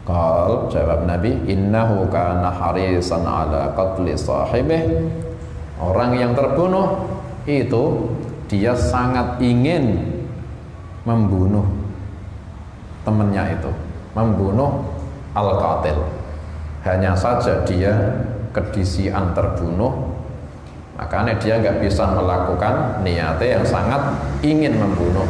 Qal, jawab Nabi, innahu kana harisan ala qatli sahibih. Orang yang terbunuh itu dia sangat ingin membunuh temannya itu, membunuh al-qatil. Hanya saja dia kedisian terbunuh, makanya dia nggak bisa melakukan niatnya yang sangat ingin membunuh.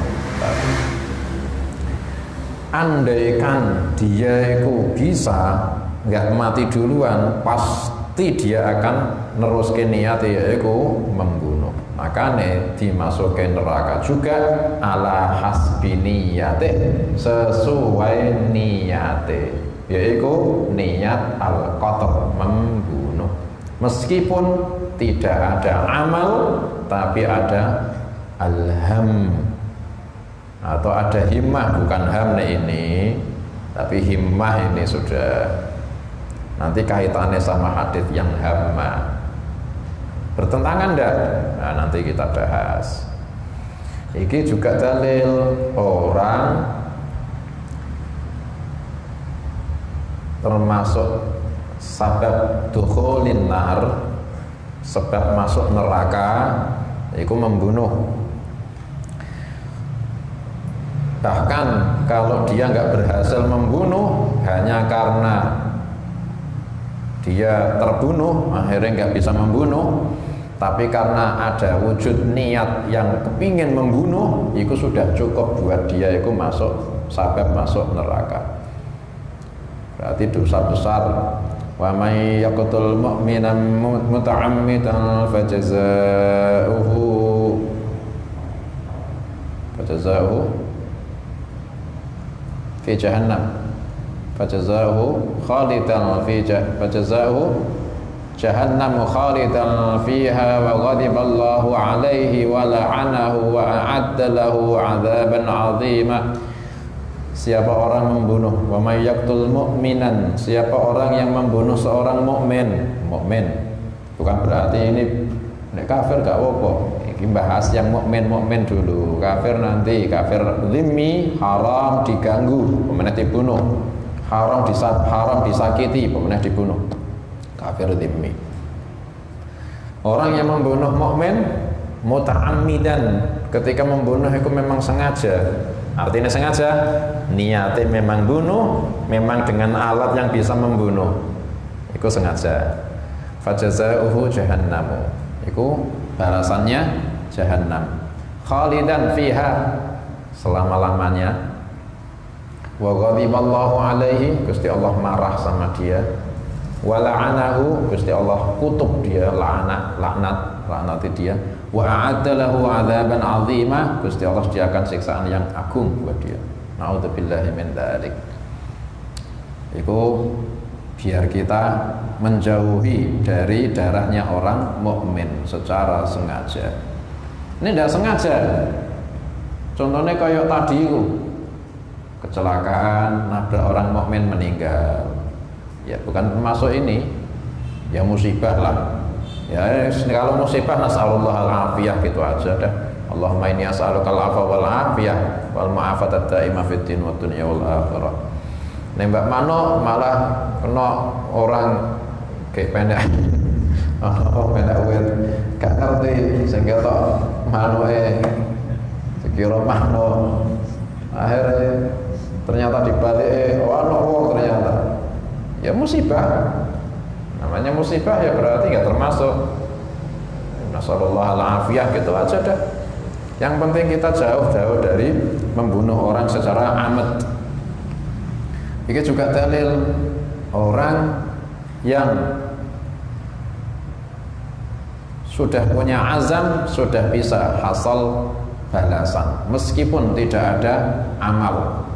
Andaikan dia itu bisa nggak mati duluan, pasti dia akan neruskan niatnya yaitu membunuh. Makanya dimasukin neraka juga ala hasbi niyate, sesuai niate, yaitu niat al-qatl, membunuh. Meskipun tidak ada amal, tapi ada alham atau ada himmah, bukan ham ini, tapi himmah ini sudah nanti kaitannya sama hadis yang hamma. Bertentangan enggak? Nah, nanti kita bahas. Ini juga dalil orang termasuk sabab dukhulin nar, sebab masuk neraka, itu membunuh. Bahkan kalau dia nggak berhasil membunuh hanya karena dia terbunuh, akhirnya nggak bisa membunuh, tapi karena ada wujud niat yang kepingin membunuh, itu sudah cukup buat dia itu masuk, sabab masuk neraka. Berarti dosa besar. Wa may yaqtul mu'minan muta'ammidan fajaza'uhu fi jahannam fajazahu khalidan fajazahu jahannam khalidan fiha wa ghadiballahu alaihi wa la'anahu wa a'adda lahu 'adzaban 'azima. Siapa orang membunuh, wa may yaqtul mu'minan, siapa orang yang membunuh seorang mukmin, bukan berarti ini kafir gak apa-apa. Ini bahas yang mukmin dulu. Kafir nanti, kafir zimmi haram diganggu, pemenang dibunuh. Haram disakiti, pemenang dibunuh. Kafir zimmi. Orang yang membunuh mukmin muta'ammidan, ketika membunuh itu memang sengaja. Artinya sengaja, niatnya memang bunuh, memang dengan alat yang bisa membunuh. Itu sengaja. Fajaza'uhu jahannamu. Itu balasannya jahannam khalidan fiha, selama-lamanya. Wa ghadiballahu alaihi, Gusti Allah marah sama dia. Wa la'anahu, Gusti Allah kutuk dia, laknati dia. Wa a'adda lahu 'adzaban 'azima, Gusti Allah sediakan siksaan yang agung buat dia. Naudzubillahi min dzalik. Itu biar kita menjauhi dari darahnya orang mukmin secara sengaja. Ini tidak sengaja. Contohnya kayak tadi itu, kecelakaan, nabrak orang mukmin meninggal. Ya bukan termasuk ini, ya musibah lah. Ya kalau musibah nasallallahu al-afiyah gitu aja dah. Allahumma inni as'aluka al-'afwa wal 'afiyah wal mu'afatad daimah fid din wad dunya wal akhirah. Nembak mano malah kena orang kayak pendek. Oh, pendek wet. Gak ngerti sing ketok manuke sekira mahno. Akhirnya ternyata dibalik ono wong ternyata. Ya musibah. Namanya musibah ya berarti enggak termasuk. Nasallallahu al-afiyah gitu aja dah. Yang penting kita jauh-jauh dari membunuh orang secara amat. Ini juga dalil orang yang sudah punya azam, sudah bisa hasil balasan meskipun tidak ada amal.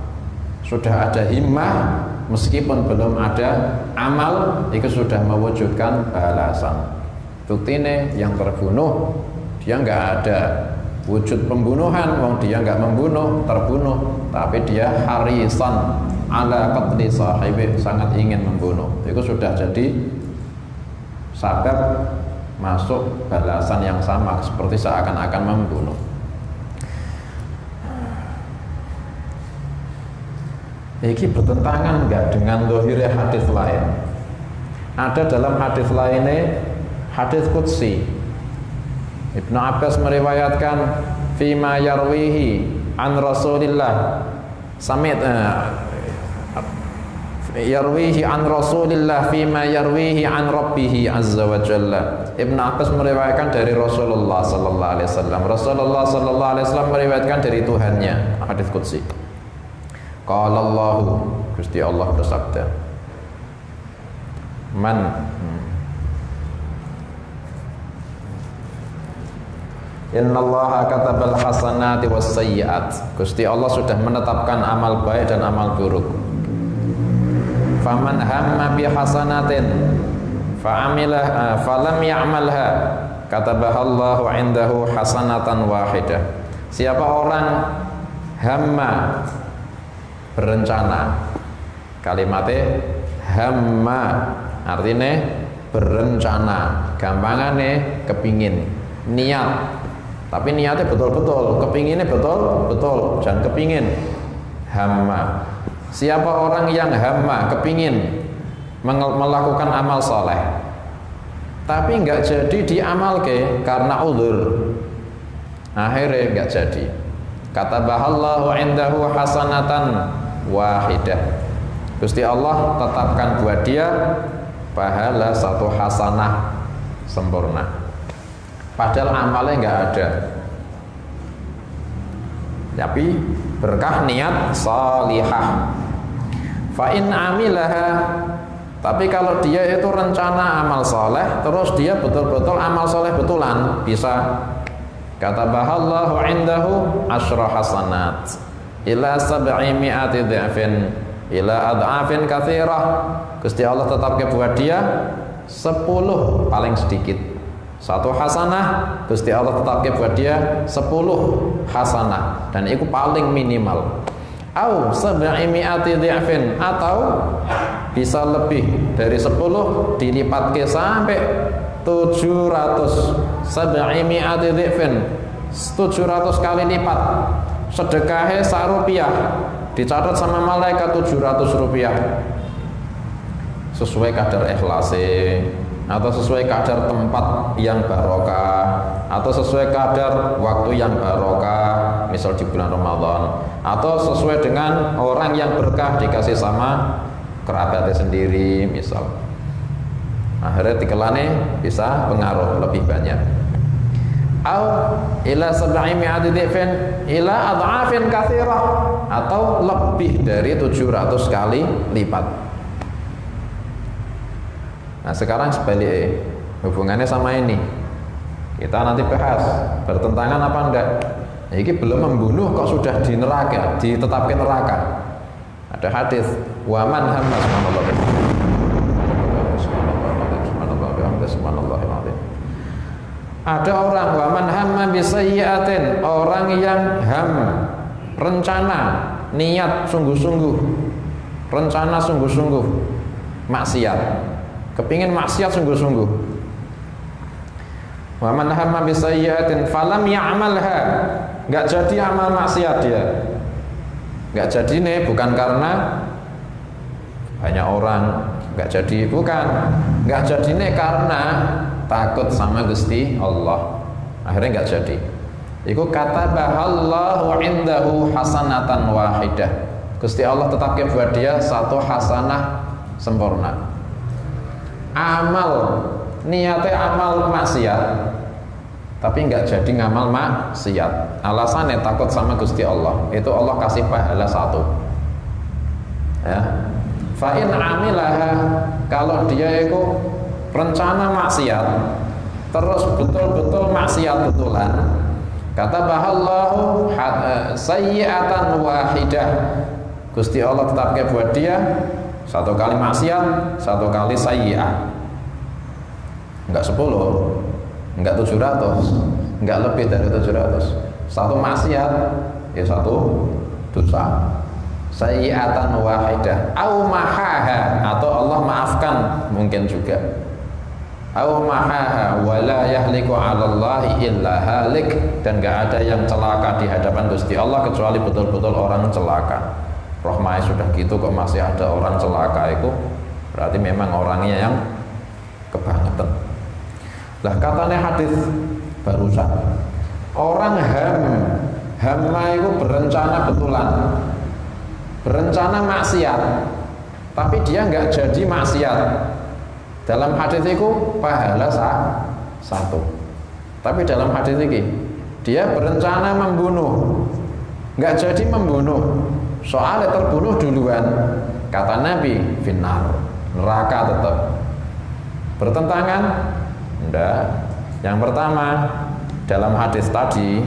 Sudah ada himmah meskipun belum ada amal, itu sudah mewujudkan balasan. Buktinya yang terbunuh dia nggak ada wujud pembunuhan, wong dia nggak membunuh, terbunuh, tapi dia harisan ala qatli sahibi, sangat ingin membunuh. Itu sudah jadi sabab masuk balasan yang sama, seperti seakan-akan membunuh. Iki bertentangan enggak dengan zahirnya hadis lain? Ada dalam hadis lainnya, hadis qudsi. Ibnu Abbas meriwayatkan fima yarwihi an Rasulillah yarwihi an Rasulillah fima yarwihi an Rabbih azza wa jalla. Ibnu Abbas meriwayatkan dari Rasulullah sallallahu alaihi wasallam. Rasulullah sallallahu alaihi wasallam meriwayatkan dari Tuhannya, hadis qudsi. Qala Allah, Gusti Allah bersabda, man innallaha katabal hasanati was sayyiat. Gusti Allah sudah menetapkan amal baik dan amal buruk. Faman hamma bi hasanatin fa'amilah falam ya'malha katabahallahu indahu hasanatan wahidah. Siapa orang hamma, berencana, kalimatnya hamma artinya berencana, gampangane kepingin, niat, tapi niatnya betul-betul, kepinginnya betul-betul, jangan kepingin hamma. Siapa orang yang hamma, kepingin melakukan amal soleh tapi nggak jadi diamalke karena uzur, akhirnya nggak jadi, katabahallahu indahu hasanatan wahidah. Gusti Allah tetapkan buat dia pahala satu hasanah sempurna, padahal amalnya nggak ada, tapi berkah niat salihah. Fa in amilaha, tapi kalau dia itu rencana amal soleh terus dia betul-betul amal soleh betulan, bisa katabahallahu indahu asyra hasanat ila sab'i mi'ati dha'fin ila ad'afin katsirah. Gusti Allah tetap buat dia 10 paling sedikit satu hasanah. Gusti Allah tetap buat dia 10 hasanah, dan itu paling minimal. Au sab'i mi'ati dha'fin, atau bisa lebih dari 10 dilipat ke sampai 700. Sab'i mi'ati dha'fin, 700 kali lipat. Sedekahnya Rp1 dicatat sama malaikat 700 rupiah, sesuai kadar ikhlasi, atau sesuai kadar tempat yang barokah, atau sesuai kadar waktu yang barokah, misal di bulan Ramadan, atau sesuai dengan orang yang berkah dikasih sama kerabatnya sendiri misal, akhirnya tikelane bisa pengaruh lebih banyak. Au ila sab'i mi'ati dhifin ila ad'afin katsirah, atau lebih dari 700 kali lipat. Nah sekarang sebaliknya, hubungannya sama ini kita nanti bahas, bertentangan apa enggak. Ini belum membunuh kok sudah di neraka, ditetapkan neraka. Ada hadis waman hamma subhanallah. Ada orang waman hamma bisayyi'atin, orang yang rencana, niat sungguh-sungguh, rencana sungguh-sungguh maksiat, kepingin maksiat sungguh-sungguh. Wa man hamma bisayyi'atin falam ya'malha, enggak jadi amal maksiat dia. Enggak jadi nih bukan karena banyak orang, enggak jadi bukan. Enggak jadi nih karena takut sama Gusti Allah. Akhirnya enggak jadi. Iku katabahallahu indahu hasanatan wahidah. Gusti Allah tetapkan buat dia satu hasanah sempurna. Amal niatnya amal maksiat tapi enggak jadi ngamal maksiat, alasannya takut sama Gusti Allah, itu Allah kasih pahala satu ya. Fa in amilaha, kalau dia itu rencana maksiat terus betul-betul maksiat betulan, kata bahallahu sayyi'atan wahidah, Gusti Allah tetapkan buat dia satu kali maksiat, satu kali sayyi'ah, enggak 10, enggak 700, enggak lebih dari 700. Satu maksiat ya satu dosa. Sayyi'atan wahidah au mahaha, atau Allah maafkan mungkin juga. Au mahaha wala yahliku 'alallahi illa halik, dan enggak ada yang celaka di hadapan Gusti Allah kecuali betul-betul orang celaka. Rohmai sudah gitu kok masih ada orang celaka, itu berarti memang orangnya yang kebangetan. Lah katanya hadis barusan, orang hamma itu berencana betulan, berencana maksiat, tapi dia nggak jadi maksiat. Dalam hadis itu pahala satu, tapi dalam hadis ini dia berencana membunuh, nggak jadi membunuh, soalnya terbunuh duluan. Kata Nabi, finnar, neraka tetap. Bertentangan? Enggak. Yang pertama, dalam hadis tadi,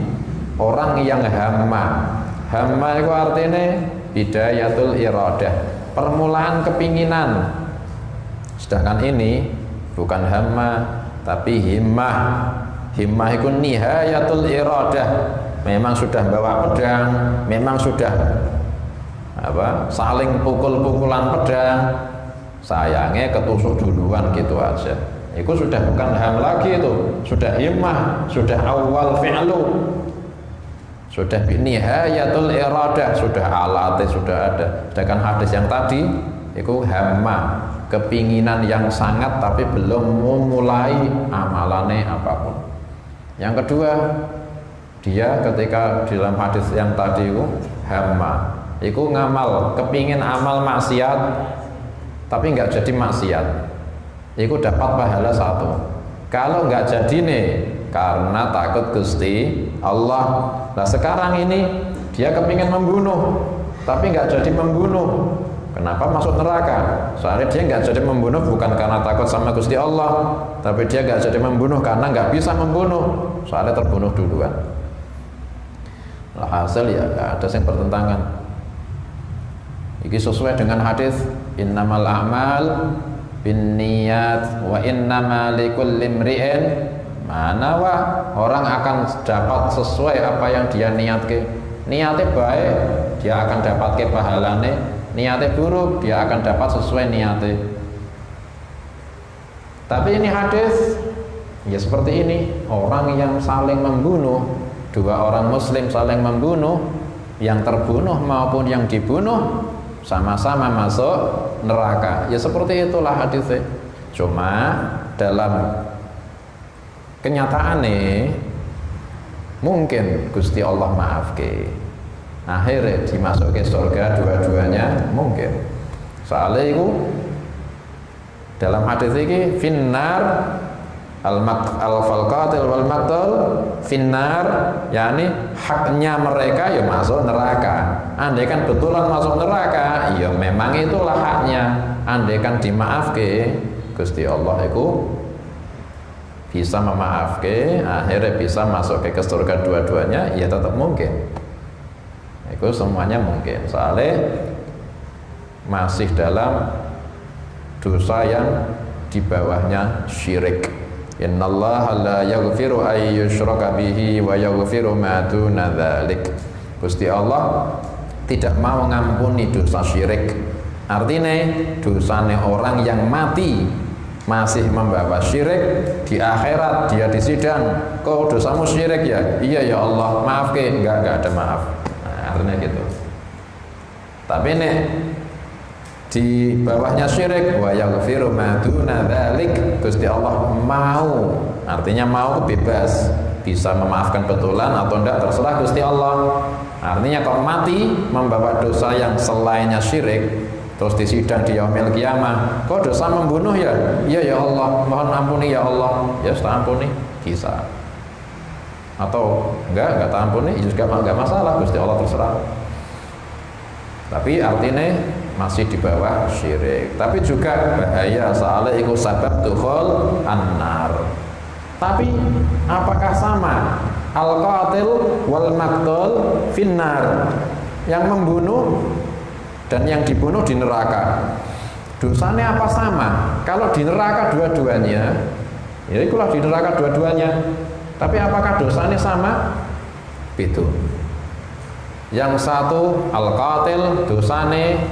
orang yang hamma itu artinya bidayatul iradah, permulaan kepinginan. Sedangkan ini bukan hamma, tapi himmah. Himmah itu nihayatul iradah, memang sudah bawa pedang, memang sudah saling pukul-pukulan pedang, sayangnya ketusuk duluan gitu aja. Itu sudah bukan ham lagi, itu sudah himmah, sudah awal fi'lu, sudah nihayatul iradah, sudah alatnya sudah ada. Sedangkan hadis yang tadi itu hamma, kepinginan yang sangat tapi belum memulai amalannya apapun. Yang kedua, dia ketika dalam hadis yang tadi itu hamma, itu ngamal, kepingin amal maksiat tapi nggak jadi maksiat, itu dapat pahala satu. Kalau nggak jadi nih karena takut Gusti Allah. Nah sekarang ini dia kepingin membunuh tapi nggak jadi membunuh, kenapa masuk neraka? Soalnya dia nggak jadi membunuh bukan karena takut sama Gusti Allah, tapi dia nggak jadi membunuh karena nggak bisa membunuh, soalnya terbunuh duluan. Nah, hasil ya ada yang bertentangan. Ini sesuai dengan hadis innamal a'mal binniyat wa innama likulli imri'in ma nawa. Orang akan dapat sesuai apa yang dia niatke. Niatnya baik, dia akan dapat ke pahalane. Niatnya buruk, dia akan dapat sesuai niatnya. Tapi ini hadis ya seperti ini, orang yang saling membunuh, dua orang muslim saling membunuh, yang terbunuh maupun yang dibunuh sama-sama masuk neraka. Ya seperti itulah hadisnya. Cuma dalam kenyataannya mungkin Gusti Allah maafke, akhirnya dimasuki surga dua-duanya mungkin. Soalnya itu dalam hadis ini finnar al-falqatil wal maqtal finnar, yakni haknya mereka ya masuk neraka. Andaikan betulan masuk neraka, ya memang itulah haknya. Andaikan dimaafke, Gusti Allah itu bisa memaafke, akhirnya bisa masuk ke surga dua-duanya, ya tetap mungkin. Itu semuanya mungkin. Soalnya masih dalam dosa yang di bawahnya syirik. Innallaha la yaghfiru ay yushraka bihi wa yaghfiru ma duna dzalik. Gusti Allah tidak mau ngampuni dosa syirik. Artinya dosanya orang yang mati masih membawa syirik, di akhirat dia disidang, kok dosamu syirik ya? Iya ya Allah, maaf ke? Enggak ada maaf. Nah, artinya gitu. Tapi nih di bawahnya syirik, wa yaghfiru ma duna dzalik, Gusti Allah mau, artinya mau bebas, bisa memaafkan betulan atau enggak terserah Gusti Allah. Artinya kalau mati membawa dosa yang selainnya syirik, terus disidang di yaumil qiyamah, kok dosa membunuh ya? Iya ya Allah, mohon ampuni ya Allah. Ya sudah ampuni, bisa. Atau enggak ampuni, ya juga enggak masalah, Gusti Allah terserah. Tapi artinya masih di bawah syirik. Tapi juga bahaya, soalnya itu sabab dukhul annar. Tapi apakah sama? Al-qatil wal maqtul finnar. Yang membunuh dan yang dibunuh di neraka, dosanya apa sama? Kalau di neraka dua-duanya, ya itulah di neraka dua-duanya. Tapi apakah dosanya sama? Itu. Yang satu al-qatil dosanya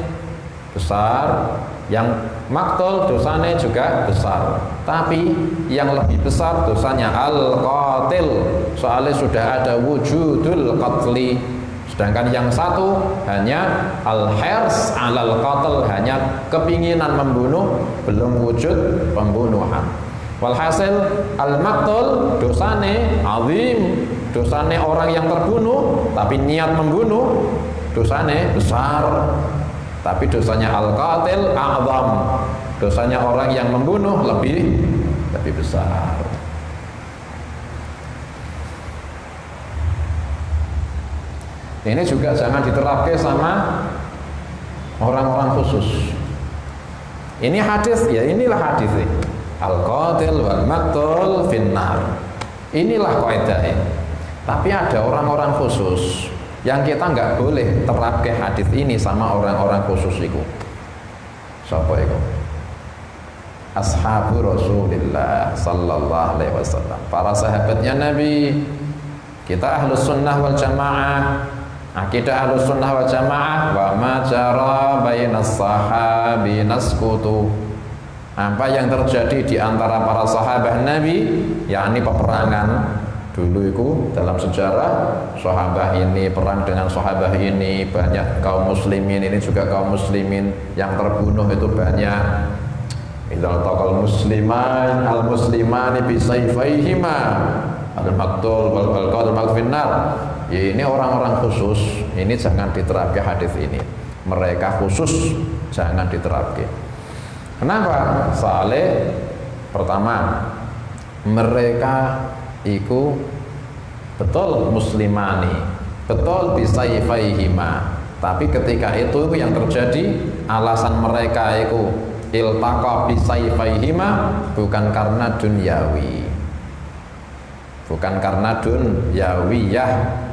besar, yang maktul dosanya juga besar. Tapi yang lebih besar dosanya al-qatil, soalnya sudah ada wujudul qatli, Sedangkan yang satu hanya al-hirs 'alal qatl, hanya kepinginan membunuh, belum wujud pembunuhan. Walhasil al-maqtul dosane azim, dosane orang yang terbunuh tapi niat membunuh, dosane besar. Tapi dosanya al-qatil a'zam, dosanya orang yang membunuh lebih besar. Ini juga jangan diterapkan sama orang-orang khusus. Ini hadis, ya inilah hadis. Al-qatil wal maqtul finnar. Inilah kaidahnya. Tapi ada orang-orang khusus yang kita nggak boleh terapkan hadis ini sama orang-orang khusus itu. Siapa itu? Ashabu Rasulillah sallallahu alaihi wasallam. Para sahabatnya Nabi. Kita ahlus sunnah wal jamaah. Akidah ahlus sunnah wal jamaah wa ma jara bainas sahabi naskutu. Apa yang terjadi di antara para sahabat Nabi, yakni peperangan dulu itu dalam sejarah, sahabat ini perang dengan sahabat ini, banyak kaum muslimin, ini juga kaum muslimin yang terbunuh itu banyak. Idzal taqal musliman al muslimani bi sayfayhima al maqtul wal qatil finnar. Ya, ini orang-orang khusus, ini jangan diterapkan hadis ini. Mereka khusus jangan diterapkan. Kenapa? Soalnya pertama, mereka itu betul muslimani, betul bisayfaihima. Tapi ketika itu yang terjadi, alasan mereka itu iltaqa bisayfaihima bukan karena dunyawi, bukan karena dunyawiyah.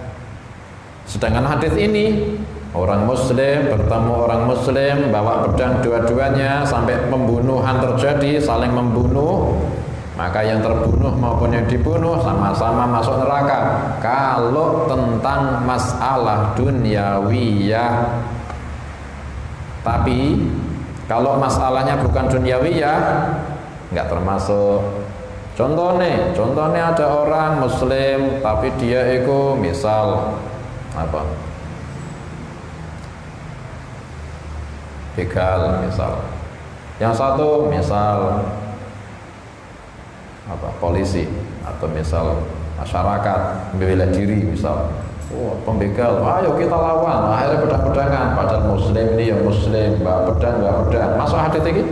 Sedangkan hadis ini, orang muslim bertemu orang muslim bawa pedang dua-duanya sampai pembunuhan terjadi, saling membunuh, maka yang terbunuh maupun yang dibunuh sama-sama masuk neraka. Kalau tentang masalah dunyawiyah, tapi kalau masalahnya bukan dunyawiyah, nggak termasuk. Contohnya ada orang muslim tapi dia itu misal apa? Begal misal. Yang satu misal apa? Polisi atau misal masyarakat membela diri misal. Oh, pembegal, ayo kita lawan. Akhirnya pedang-pedangan, padahal muslim ini ya muslim, bawa pedang. Masuk hadis ini?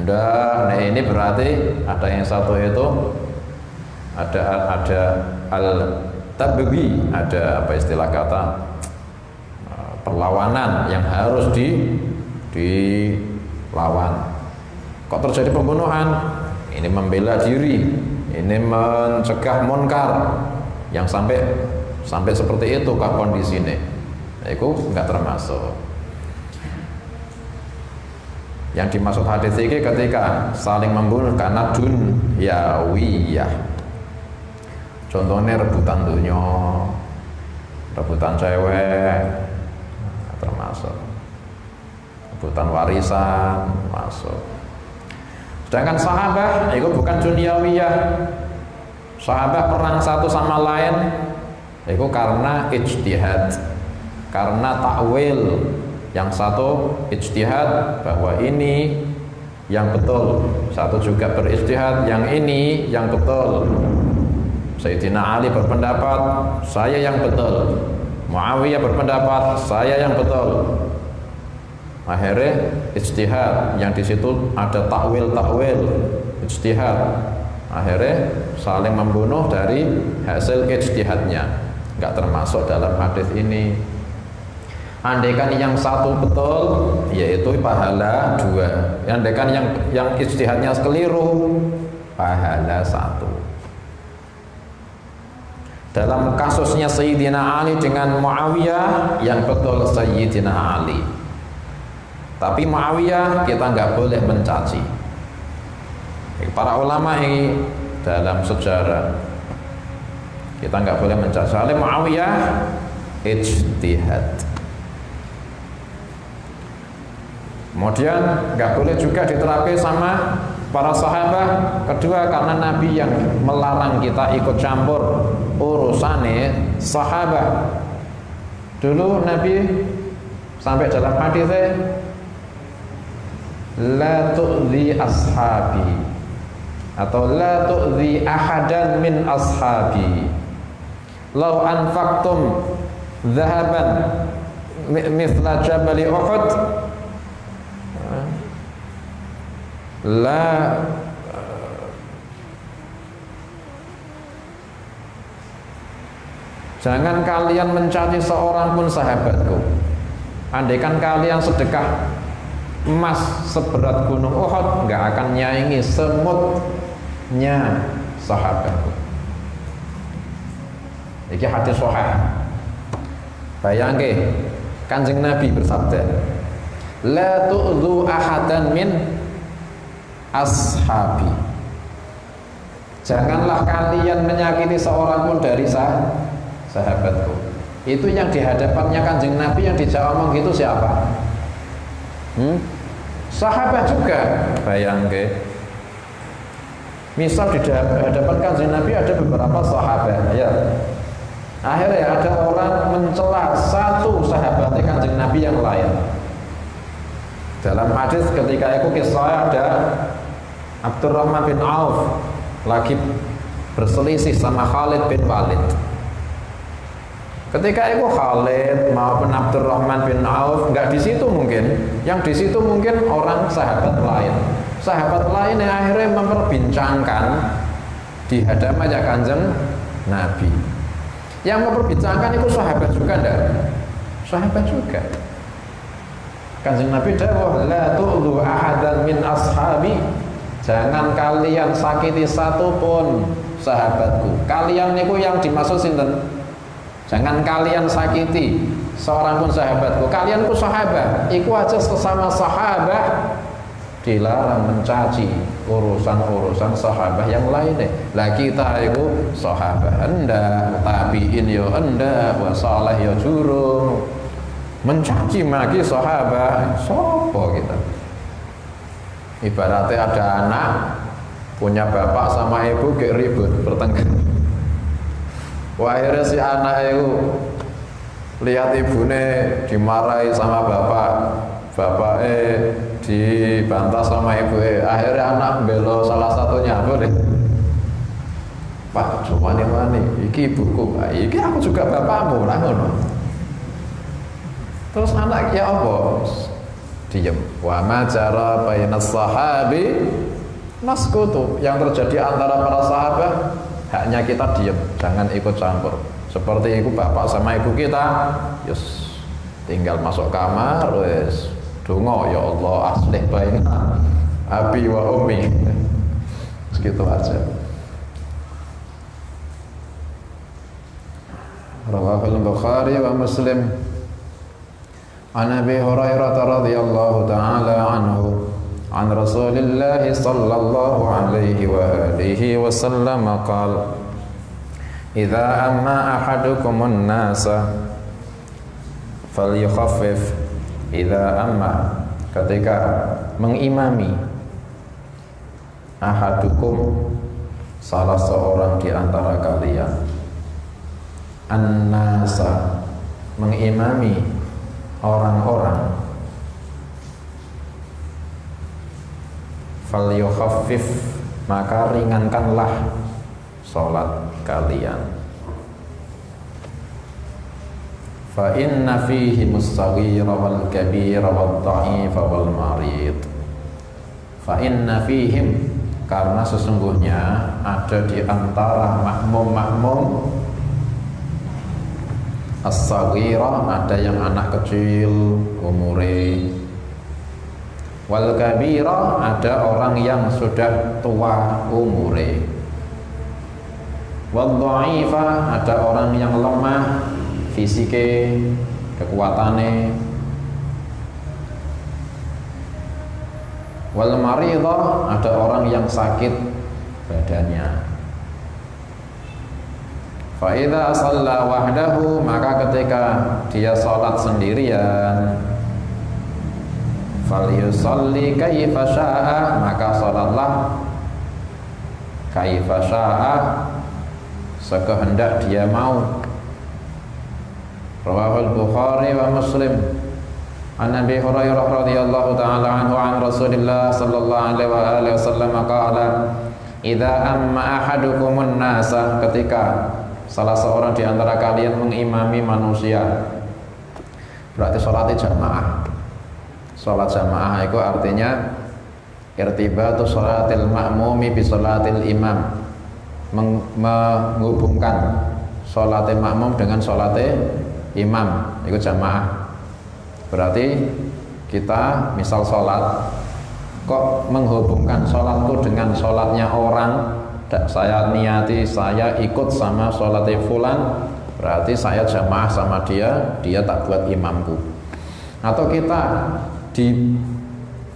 Nah ini berarti ada yang satu itu ada al-tabghi, ada apa istilah kata perlawanan yang harus dilawan. Kok terjadi pembunuhan? Ini membela diri, ini mencegah munkar, yang sampai seperti itu kah kondisinya? Nah, itu nggak termasuk. Yang dimaksud hadis ini ketika saling membunuh karena dunyawiyah. Contohnya rebutan dunia, rebutan cewek, termasuk. Rebutan warisan masuk. Sedangkan sahabat itu bukan dunyawiyah. Sahabat perang satu sama lain itu karena ijtihad, karena takwil. Yang satu ijtihad bahwa ini yang betul, satu juga berijtihad yang ini yang betul. Sayyidina Ali berpendapat saya yang betul, Muawiyah berpendapat saya yang betul. Akhirnya ijtihad, yang di situ ada takwil ijtihad. Akhirnya saling membunuh dari hasil ijtihadnya, nggak termasuk dalam hadis ini. Andaikan yang satu betul, yaitu pahala 2. Andaikan yang ijtihadnya keliru, pahala 1. Dalam kasusnya Sayyidina Ali dengan Muawiyah, yang betul Sayyidina Ali. Tapi Muawiyah kita nggak boleh mencaci. Para ulama ini dalam sejarah kita nggak boleh mencaci. Soalnya Muawiyah ijtihad. Kemudian nggak boleh juga diterapkan sama para sahabat. Kedua, karena Nabi yang melarang kita ikut campur urusane sahabat. Dulu Nabi sampai dalam hadisnya, la tu'zi ashabi atau la tu'zi ahadan min ashabi law anfaqtum dhahaban mithla jabali Uhud jangan kalian mencaci seorang pun sahabatku. Andaikan kalian sedekah emas seberat gunung Uhud, nggak akan nyaingi semutnya sahabatku. Ini hadis sahih. Bayangke, Kanjeng Nabi bersabda, la tu'dhu ahadan min ashabi. Janganlah kalian menyakiti seorang pun dari sahabatku. Itu yang di hadapannya Kanjeng Nabi yang dijawab ngomong gitu siapa? Sahabat juga. Bayangke, misal di hadapan Kanjeng Nabi ada beberapa sahabat, ya. Akhirnya ada orang mencela satu sahabat Kanjeng Nabi yang lain. Dalam hadis ketika itu kisah ada Abdurrahman bin Auf lagi berselisih sama Khalid bin Walid. Ketika itu Khalid maupun Abdurrahman bin Auf nggak di situ mungkin, yang di situ mungkin orang sahabat lain. Sahabat lain yang akhirnya memperbincangkan di hadapan Kanjeng Nabi. Yang memperbincangkan itu sahabat juga enggak? Sahabat juga. Kanjeng Nabi dawuh, la tu'dhu ahadan min ashabi. Jangan kalian sakiti satu pun sahabatku. Kalian niku yang dimaksud sinten? Jangan kalian sakiti seorang pun sahabatku. Kalian ku sahabat, iku aja sesama sahabat dilarang mencaci urusan-urusan sahabat yang lainnya. Lah kita itu sahabat hendak, tabiin yo hendak, wa saleh yo jurung. Mencaci maki sahabat, sopo kita? Ibaratnya ada anak punya bapak sama ibu kayak ribut bertengkar. Wah, akhirnya si anak itu lihat ibune dimarahi sama bapak dibantah sama ibu, akhirnya anak belo salah satunya, boleh Pak cuma wani iki ibuku, iki aku juga bapakmu lah ngono. Terus anak ya apa? Diem. Wa ma jara bainas sahabi naskutu. Yang terjadi antara para sahabat haknya kita diem, jangan ikut campur. Seperti itu bapak sama ibu kita, yes, tinggal masuk kamar, wes dongo ya Allah aslih baina abi wa ummi. Segitu aja. Rawahul Bukhari wa Muslim an Abi Hurairah radhiyallahu ta'ala anhu an Rasulillah sallallahu alaihi wa alihi wa sallam qala idza amma ahadukumun nasa falyukhaffif. Idza amma, ketika mengimami, ahadukum, salah seorang di antara kalian, an-nasa, mengimami orang-orang, falyukhaffif, maka ringankanlah salat kalian. Fa inna fihi mustaghira wal kabira wad dha'ifa wal marid. Fa inna fihim, karena sesungguhnya ada di antara makmum-makmum as-saghira, ada yang anak kecil umure, wal kabira, ada orang yang sudah tua umure, wad dha'ifa, ada orang yang lemah fisike, kekuatane, wal maridha, ada orang yang sakit badannya. Fa idza shalla wahdahu, maka ketika dia salat sendirian, falyusalli kaifa syaa, maka salatlah kaifa syaa, sekehendak dia mau. Rawahul Bukhari wa Muslim. An Abi Hurairah radhiyallahu ta'ala anhu an Rasulillah sallallahu alaihi wasallam qala idza amma ahadukumun nasa, ketika salah seorang di antara kalian mengimami manusia, berarti sholatnya jamaah. Sholat jamaah itu artinya irtibatu sholatil ma'mumi bi sholatil imam, menghubungkan sholatil makmum dengan sholatil imam, itu jamaah. Berarti kita misal sholat, kok menghubungkan sholatku dengan sholatnya orang, saya niati saya ikut sama sholatnya fulan, berarti saya jamaah sama dia, dia tak buat imamku. Atau kita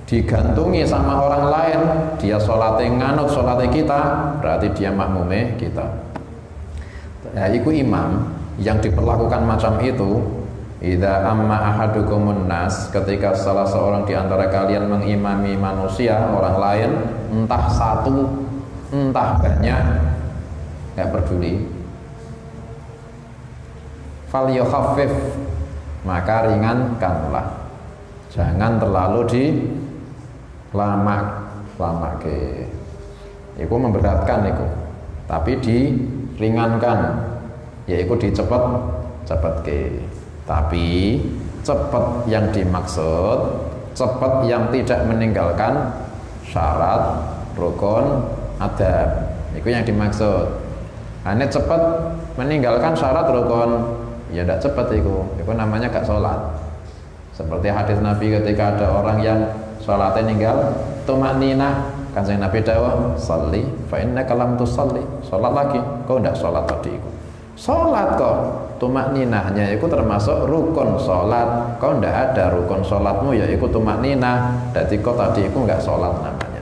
digantungi sama orang lain, dia sholatnya nganut sholatnya kita, berarti dia makmumnya kita. Ya, itu imam yang diperlakukan macam itu. Idza amma ahadukumun nas, ketika salah seorang di antara kalian mengimami manusia, orang lain, entah satu entah banyak, enggak peduli, falyukhaffif, maka ringankanlah, jangan terlalu dilamak-lamake. Itu memberatkan itu, tapi diringankan, yaitu dicepet-cepetke. Tapi cepat yang dimaksud, cepat yang tidak meninggalkan syarat, rukun, adab. Itu yang dimaksud. Hanya cepat meninggalkan syarat, rukun, ya tidak cepat itu namanya gak sholat. Seperti hadis Nabi ketika ada orang yang sholatnya ninggal tumakninah, kanjeng Nabi dawuh, "Shalli fa innaka lam tusalli." Sholat lagi, kau tidak sholat tadi itu. Sholat kok tumakninahnya itu termasuk rukun sholat, kau tidak ada rukun sholatmu yaitu tumakninah, jadi kau tadi itu nggak sholat namanya.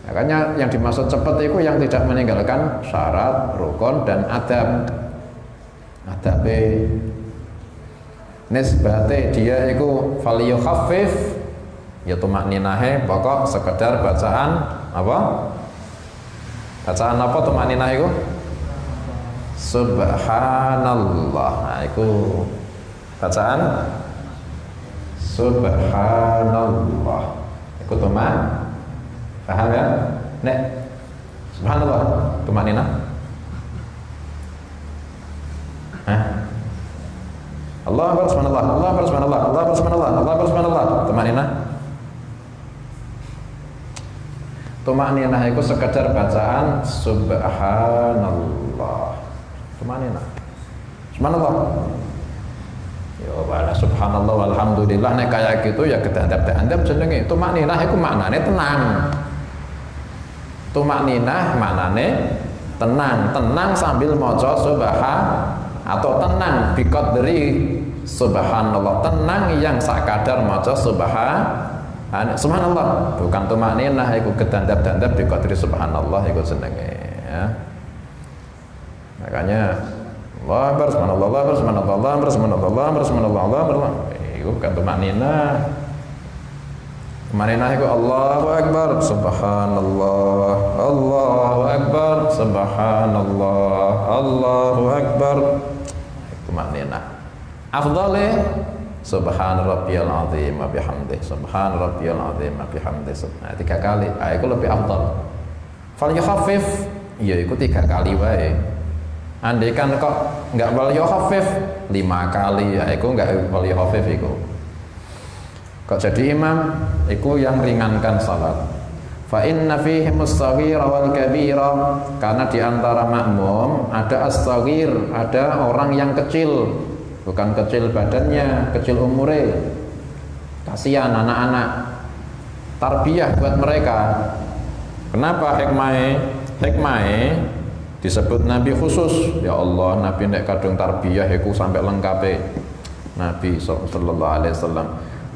Makanya yang dimaksud cepat itu yang tidak meninggalkan syarat, rukun dan adab. Adabe nisbate dia itu faliyukhaffif, ya tumakninahe pokok sekedar bacaan apa? Bacaan apa tumakninah itu? Subhanallah. Nah, itu bacaan Subhanallah. Itu tumak, paham ya? Nek Subhanallah, tumakninah. Allah Akbar subhanallah, Allah Akbar subhanallah, Allah Akbar subhanallah, Allah Akbar subhanallah. Tumakninah. Tumakninah itu sekedar bacaan Subhanallah. Tumakninah. Subhanallah. Ya wala subhanallah walhamdulillah, nek kayak gitu ya kedandap-dandap jenenge. Tumakninah iku maknane tenang. Tumakninah maknane tenang, tenang sambil maca subhan, atau tenang biqadri subhanallah, tenang yang sakadar maca subhanallah. Bukan tumakninah iku kedandap-dandap biqadri subhanallah iku jenenge ya. Makanya Allah Akbar subhanallah, Allah Akbar subhanallah, Allah Akbar subhanallah, Allah Akbar subhanallah, Allah Akbar. Itu bukan tumakninah. Tumakninah itu Allahu Akbar subhanallah, Allahu Akbar subhanallah, Allahu Akbar. Tumakninah. Afdhalnya subhan rabbiyal azim wa bihamdihi, subhan rabbiyal azim wa bihamdihi. Nah, 3 kali. Itu lebih afdal. Fal yukhaffif, ya itu 3 kali wae. Andai kan kok enggak wal yukhafif 5 kali, ya itu enggak wal yukhafif itu. Kok jadi imam itu yang ringankan salat. Fa inna fihi as-saghira wal kabira, karena di antara makmum ada as-saghir, ada orang yang kecil, bukan kecil badannya, kecil umure. Kasihan anak-anak. Tarbiyah buat mereka. Kenapa hikmahnya disebut Nabi khusus? Ya Allah, Nabi nek kadung tarbiyah iku sampai lengkape. Nabi sallallahu alaihi wasallam.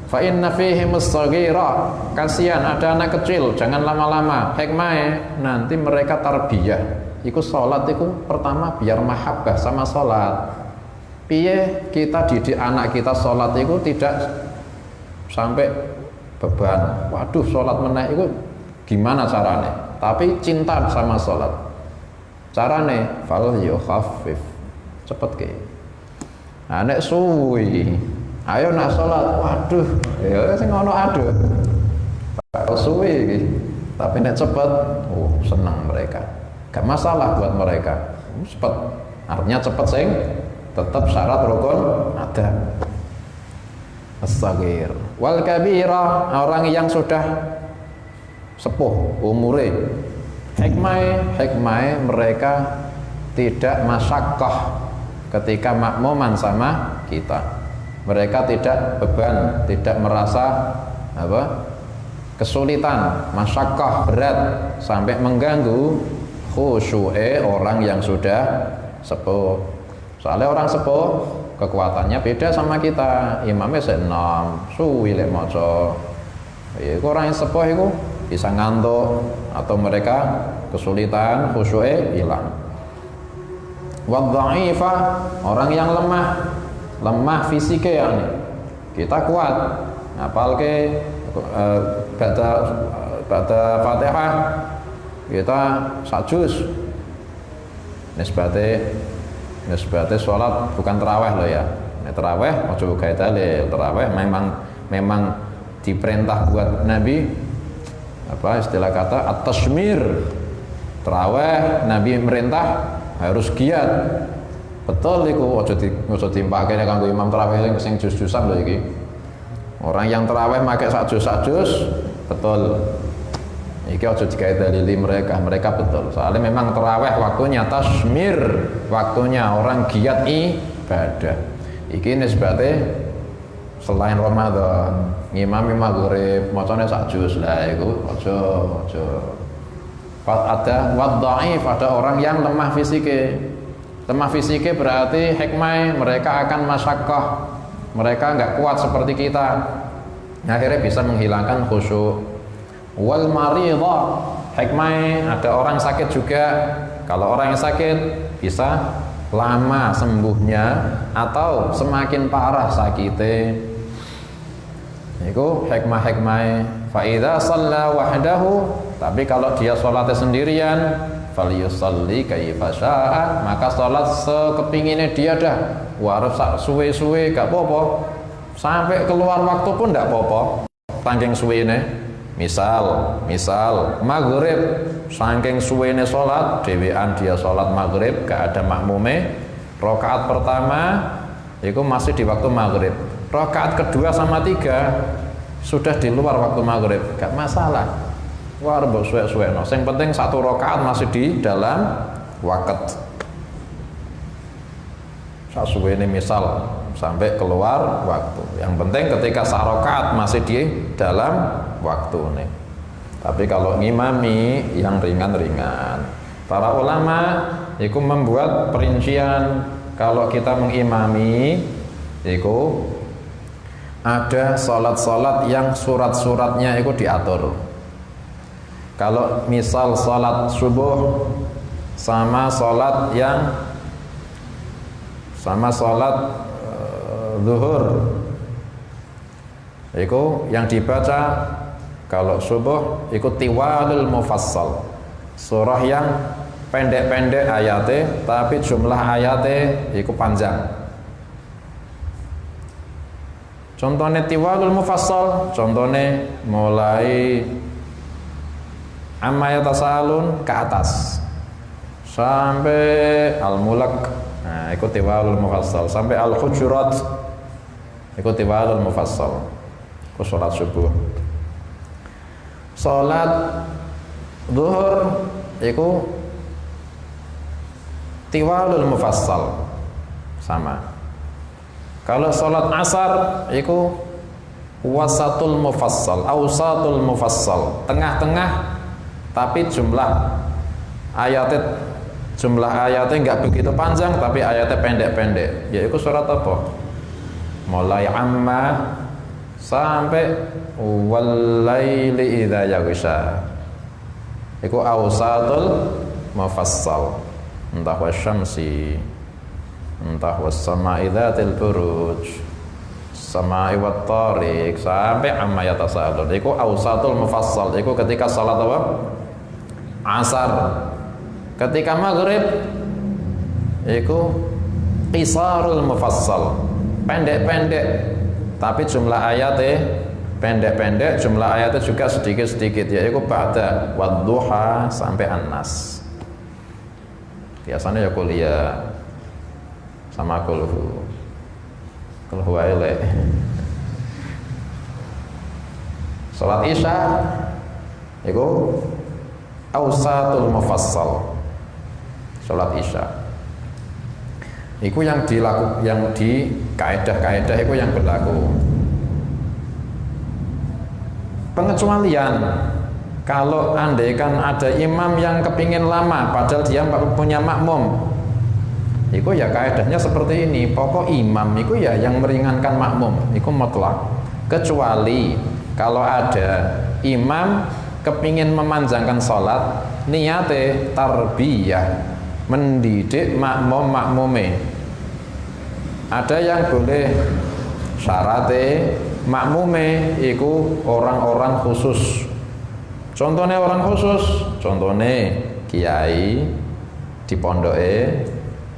Fa inna fihim as-saghira, kasihan ada anak kecil, jangan lama-lama. Hikmahnya nanti mereka tarbiyah. Iku salat iku pertama biar mahabbah sama salat. Piye kita didik anak kita salat iku tidak sampai beban. Waduh, salat meneh iku gimana caranya? Tapi cinta sama salat. Carane fal yukhaffif, cepet ke. nek suwi ayo nak sholat, waduh ya sing ngono aduh suwi iki. Tapi nek cepet, senang mereka, gak masalah buat mereka. Cepet, artinya cepet sing tetap syarat rukun ada. As-saghir wal kabira, orang yang sudah sepuh umure, hikmah mereka tidak masyakkah ketika makmuman sama kita. Mereka tidak beban, tidak merasa kesulitan, masyakkah berat sampai mengganggu khusyu'e orang yang sudah sepuh. Soalnya orang sepuh kekuatannya beda sama kita. Imamnya se-6 suwi lek maca. Iku orang yang sepuh itu bisa ngantuk atau mereka kesulitan khusyu'e hilang. Wadh-dha'ifa, orang yang lemah fisiknya ya. Kita kuat, apalagi baca Fatihah kita sajus nisbate sholat bukan terawih loh ya. Terawih ojo gawe dalil. Terawih memang diperintah buat Nabi istilah kata at-tashmir. Terawih Nabi merintah harus giat. Betul iku, ojo timpake nek kanggo imam terawih sing jus-jusan lho iki. Orang yang terawih pakai sajus, betul. Iki ojo digawe dalili mereka betul. Soalnya memang terawih waktunya tasmir, waktunya orang giat ibadah. Iki nisbate selain Ramadan, ngimami maghrib, macane sajus lah iku ojo. Ada wadh-dhaif, ada orang yang lemah fisiknya. Lemah fisiknya berarti hikmah mereka akan masyakkah. Mereka nggak kuat seperti kita, akhirnya bisa menghilangkan khusyuk. Wal maridha, hikmah ada orang sakit juga. Kalau orang yang sakit bisa lama sembuhnya atau semakin parah sakitnya. Itu hikmah. Fa idza shalla wahdahu, tapi kalau dia sholatnya sendirian, falyusalli kaifa syaa, maka sholat sekepinginnya dia dah. Warep sak suwe-suwe gak apa-apa, sampai keluar waktu pun gak apa-apa. Saking suwene, misal maghrib, saking suwene sholat dhewean dia sholat maghrib gak ada makmume. Rakaat pertama itu masih di waktu maghrib, rakaat kedua sama tiga sudah di luar waktu maghrib, gak masalah. Warep suwe-suwe no. Yang penting satu rakaat masih di dalam waqt. Suwe ini misal sampai keluar waktu. Yang penting ketika sarokat masih di dalam waktu nih. Tapi kalau ngimami yang ringan-ringan, para ulama itu membuat perincian. Kalau kita mengimami itu ada sholat-sholat yang surat-suratnya itu diatur. Kalau misal sholat subuh sama sholat zuhur, itu yang dibaca kalau subuh ikut tiwalul mufassal, surah yang pendek-pendek ayatnya tapi jumlah ayatnya itu panjang. Contohnya tiwalul mufassal, contohnya mulai amma yatasalun ke atas sampai al-mulk. Nah, ikut tiwalul mufassal sampai al-hujurat, ikut tiwalul mufassal. Itu sholat subuh. Sholat zuhur itu tiwalul mufassal sama. Kalau sholat asar itu wasatul mufassal, ausatul mufassal, tengah-tengah tapi jumlah ayatnya nggak begitu panjang tapi ayatnya pendek-pendek. Yaitu surat apa? Mulai amma sampai walaili idza yaghsha. Iku ausatul mufassal. Entah wasyamsi, entah was-sama'i dzatil buruj, sama'i wat tariq sampai amma yatasaalun. Iku ausatul mufassal. Iku ketika salat apa? Asar. Ketika maghrib iku qisarul mufassal, pendek-pendek tapi jumlah ayatnya pendek-pendek, jumlah ayatnya juga sedikit-sedikit, yaitu ba'da wadduha sampai an-nas. Biasanya ya kuliah sama kulhu elek. Salat Isya itu awsatul mufassal. Salat Isya itu yang di kaidah-kaidah itu yang berlaku. Pengecualian, kalau andaikan ada imam yang kepingin lama padahal dia punya makmum, itu ya kaidahnya seperti ini. Pokok imam itu ya yang meringankan makmum, itu mutlak. Kecuali kalau ada imam kepingin memanjangkan sholat, niate tarbiyah, mendidik makmum-makmume. Ada yang boleh syaratnya makmume iku orang-orang khusus. Contohnya orang khusus, contohnya kiai di pondoke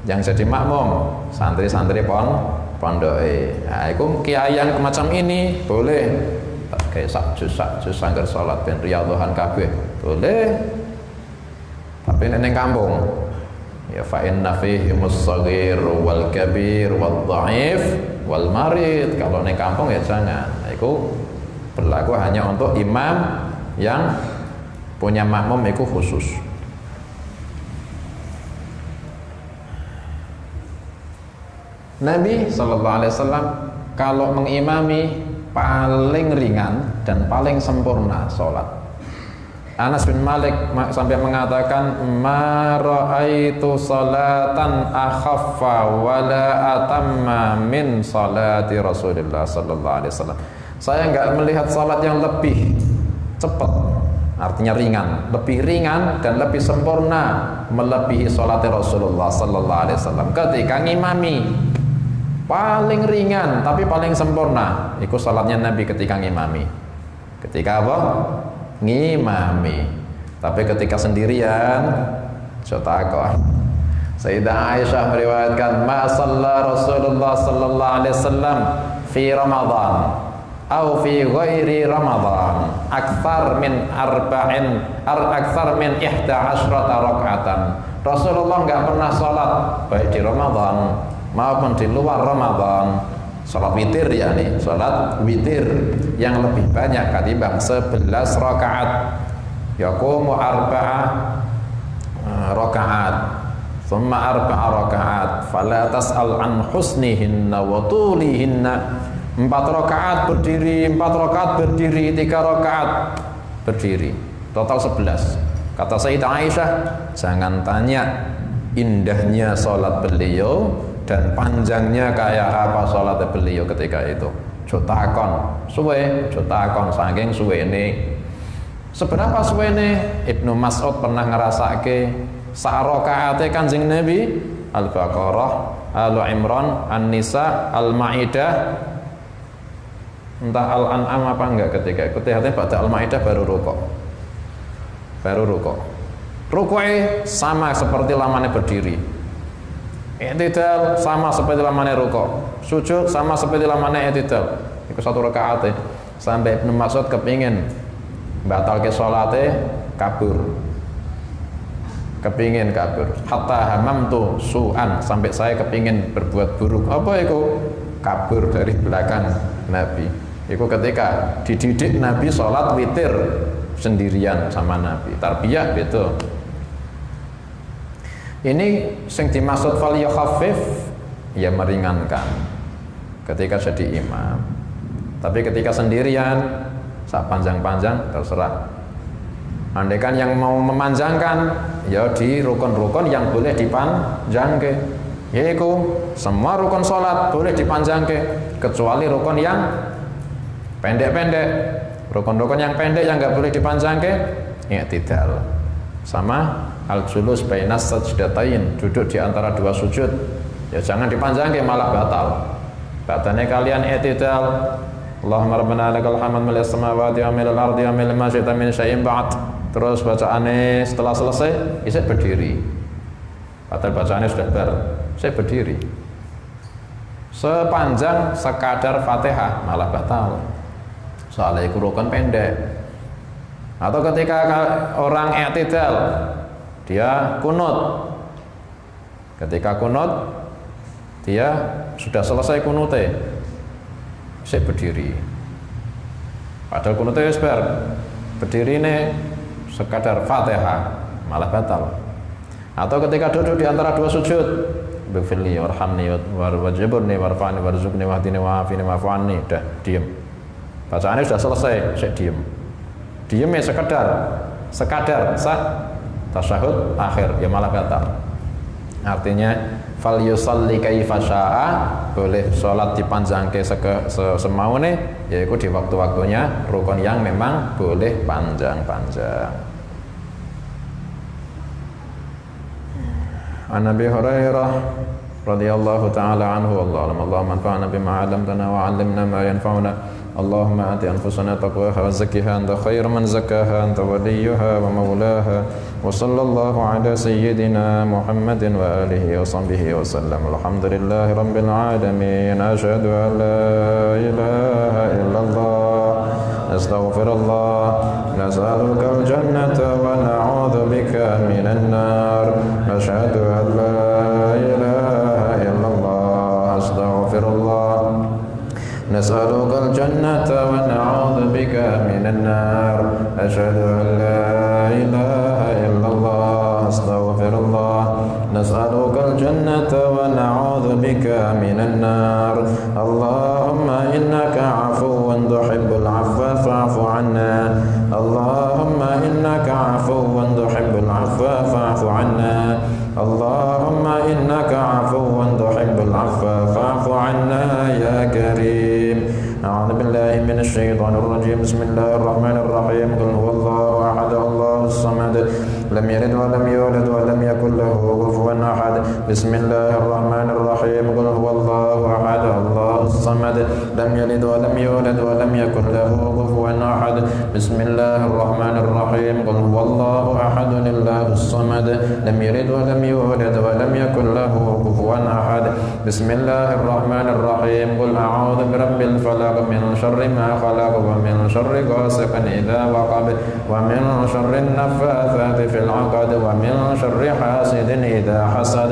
yang jadi makmum, santri-santri pondoke. Nah, iku kiai yang macam ini boleh kayak sak juz sangger salat ben riyadhahan kabeh. Boleh. Tapi ning kampung ya fa inna fihi mus-shaghir wal kabir wal dhaif wal marid. Kalau ning kampung ya jangan. Itu berlaku hanya untuk imam yang punya makmum itu khusus. Nabi SAW kalau mengimami paling ringan dan paling sempurna sholat. Anas bin Malik sampai mengatakan, ma ra'aitu salatan akhaffa wala atamma min salati Rasulullah sallallahu alaihi wasallam. Saya enggak melihat salat yang lebih cepat, artinya ringan, lebih ringan dan lebih sempurna melebihi salat Rasulullah sallallahu alaihi wasallam ketika ngimami. Paling ringan tapi paling sempurna itu salatnya Nabi ketika ngimami. Ketika apa? Ngimami. Tapi ketika sendirian cotakon. Sayyidah Aisyah meriwayatkan, ma shalla Rasulullah sallallahu alaihi wasallam fi Ramadan atau fi ghairi Ramadan aktsar min ihda asyrata rakaatan. Rasulullah enggak pernah salat baik di Ramadan maupun di luar Ramadan salat witir, yakni salat witir yang lebih banyak ketimbang 11 rakaat. Yaqumu arba'ah rakaat thumma arba'a rakaat fala tas'al an husnihinna wa tulihinna. 4 rakaat berdiri, 4 rakaat berdiri, 3 rakaat berdiri, total 11. Kata Sayyidah Aisyah, jangan tanya indahnya salat beliau dan panjangnya kayak apa salat beliau ketika itu. Jotakon suwe, jotakon saking suwene. Seberapa suwene? Ibnu Mas'ud pernah ngerasake sak rakaate Kanjeng Nabi Al-Baqarah, Al-Imran, An-Nisa, Al-Maidah, entah Al-An'am apa enggak ketika itu. Hati-hati pada Al-Maidah baru rukuk. Baru rukuk. Rukuknya sama seperti lamanya berdiri. I'tidal sama seperti lamanya rukuk, sujud sama seperti lamanya i'tidal. Itu 1 rakaat. Sampai Ibnu Mas'ud kepingin batalke salate kabur. Kepingin kabur. Hatta hamamtu su'an, sampai saya kepingin berbuat buruk. Apa itu? Kabur dari belakang Nabi. Itu ketika dididik Nabi salat witir sendirian sama Nabi. Tarbiyah gitu. Ini sing dimaksud fal yakhaffif, ya meringankan ketika jadi imam. Tapi ketika sendirian sak panjang-panjang terserah. Andaikan yang mau memanjangkan ya di rukun-rukun yang boleh dipanjangke. Yaitu semua rukun salat boleh dipanjangke kecuali rukun yang pendek-pendek. Rukun-rukun yang pendek yang enggak boleh dipanjangke i'tidal. Sama al-julus bainas sajdatain, duduk di antara 2 sujud. Ya jangan dipanjangke malah batal. Batane kalian i'tidal. Allahumma rabbana lakal hamd mil samawati wa mil ardi wa mil ma syi'ta min syai'in ba'd. Terus bacaannya setelah selesai isih berdiri. Padahal bacaannya sudah bar, saya berdiri. sepanjang sekadar Fatihah malah batal. Soalnya itu rukun pendek. Atau ketika orang i'tidal, dia kunut. Ketika kunut, dia sudah selesai kunute, saya berdiri. Padahal kunute wis bar, berdiri ini sekadar Fatihah malah batal. Atau ketika duduk di antara dua sujud, bifirli warhamni warwajibni warfa'ni warzuqni wahdini wa'afini wa'fu'anni, udah diem. Bacaannya sudah selesai, saya diem. Diem ya sekadar sah tasyahud akhir ya malah batal. Artinya fal yusalli kaifa syaa, boleh sholat dipanjangke semaune, yaitu di waktu-waktunya rukun yang memang boleh panjang-panjang. An Abi Hurairah radhiyallahu ta'ala anhu, Allahumma anfa'na bima 'allamtana wa 'allimna ma yanfa'una. Allahumma ati anfusana taqwaha wa zakkiha anta khairu man zakkaha anta waliyuha wa maulaha. Wa sallallahu ala sayyidina Muhammadin wa alihi wa sahbihi wa sallam. Alhamdulillahi rabbil alamin. Asyhadu an la ilaha illallah. Astaghfirullah. Nas'aluka al-jannata wa na'udzu bika minan nar. Asyhadu an la ilaha illallah. Astaghfirullah. نسألك الجنة ونعوذ بك من النار أشهد أن لا إله إلا الله أستغفر الله نسألك الجنة ونعوذ بك من النار اللهم إنك عفو تحب العفو فاعف عنا اللهم إنك عفو تحب العفو فاعف عنا اللهم إنك عفو تحب العفو فاعف عنا يا كريم أعوذ بالله من الشيطان الرجيم بسم الله الرحمن الرحيم قل هو الله أحد الله الصمد لم يلد ولم يولد ولم يكن له كفوا أحد بسم الله الرحمن الرحيم قل هو الله أحد الله الصمد لم يلد ولم يولد ولم يكن له كفوا أحد بسم الله الرحمن الرحيم قل هو الله أحد الله الصمد لم يلد ولم يولد ولم يكن له كفوا أحد بسم الله الرحمن الرحيم قل أعوذ برب الفلق من شر ما خلق ومن شر غاسق إذا وقب ومن شر النفاثات في العقد ومن شر حاسد إذا حسد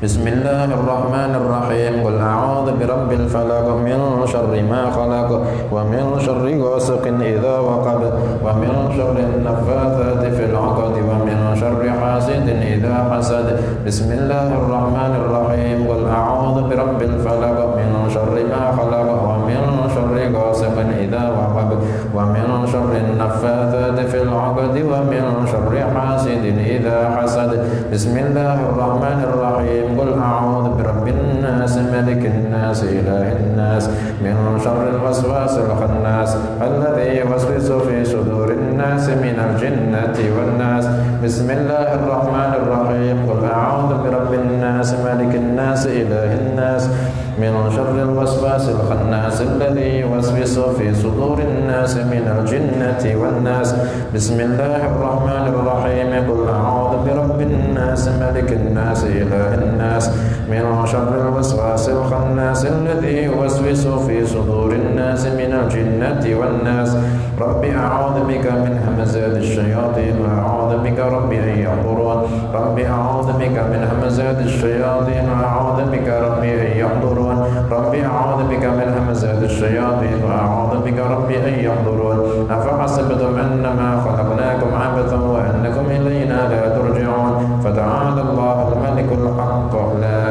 بسم الله الرحمن الرحيم قل أعوذ برب الفلق من شر ما خلق ومن شر غاسق إذا وقب ومن شر النفاثات في العقد ومن شر حاسد إذا حسد بسم الله الرحمن الرحيم قل أعوذ برب الفلق من شر ما خلق ومن شر غاسق إذا وقب ومن شر النفاثات في العقد ومن شر حاسد إذا حسد بسم الله الرحمن الرحيم قل أعوذ برب الناس ملك الناس إله الناس من شر الوسواس الخناس الذي يوسوس في صدور الناس من الجنة والناس بسم الله الرحمن الرحيم قل أعوذ برب الناس ملك الناس إله الناس من شر الوسواس الخناس الذي يوسوس في صدور الناس من الجنة والناس بسم الله الرحمن الرحيم قل أعوذ برب الناس ملك الناس إله الناس من شر الوسواس الخناس الذي يوسوس في صدور الناس من الجنة والناس رب أعوذ بك من همزات الشياطين وأعوذ بك رب أن يحضرون رب أعوذ بك من همزات الشياطين وأعوذ بك رب أن يحضرون رب أعوذ بك من همزات الشياطين وأعوذ بك رب أن يحضرون أفحسبتم أنما خلقناكم عبثا وأنكم إلينا لا ترجعون فتعالى الله الملك الحق لا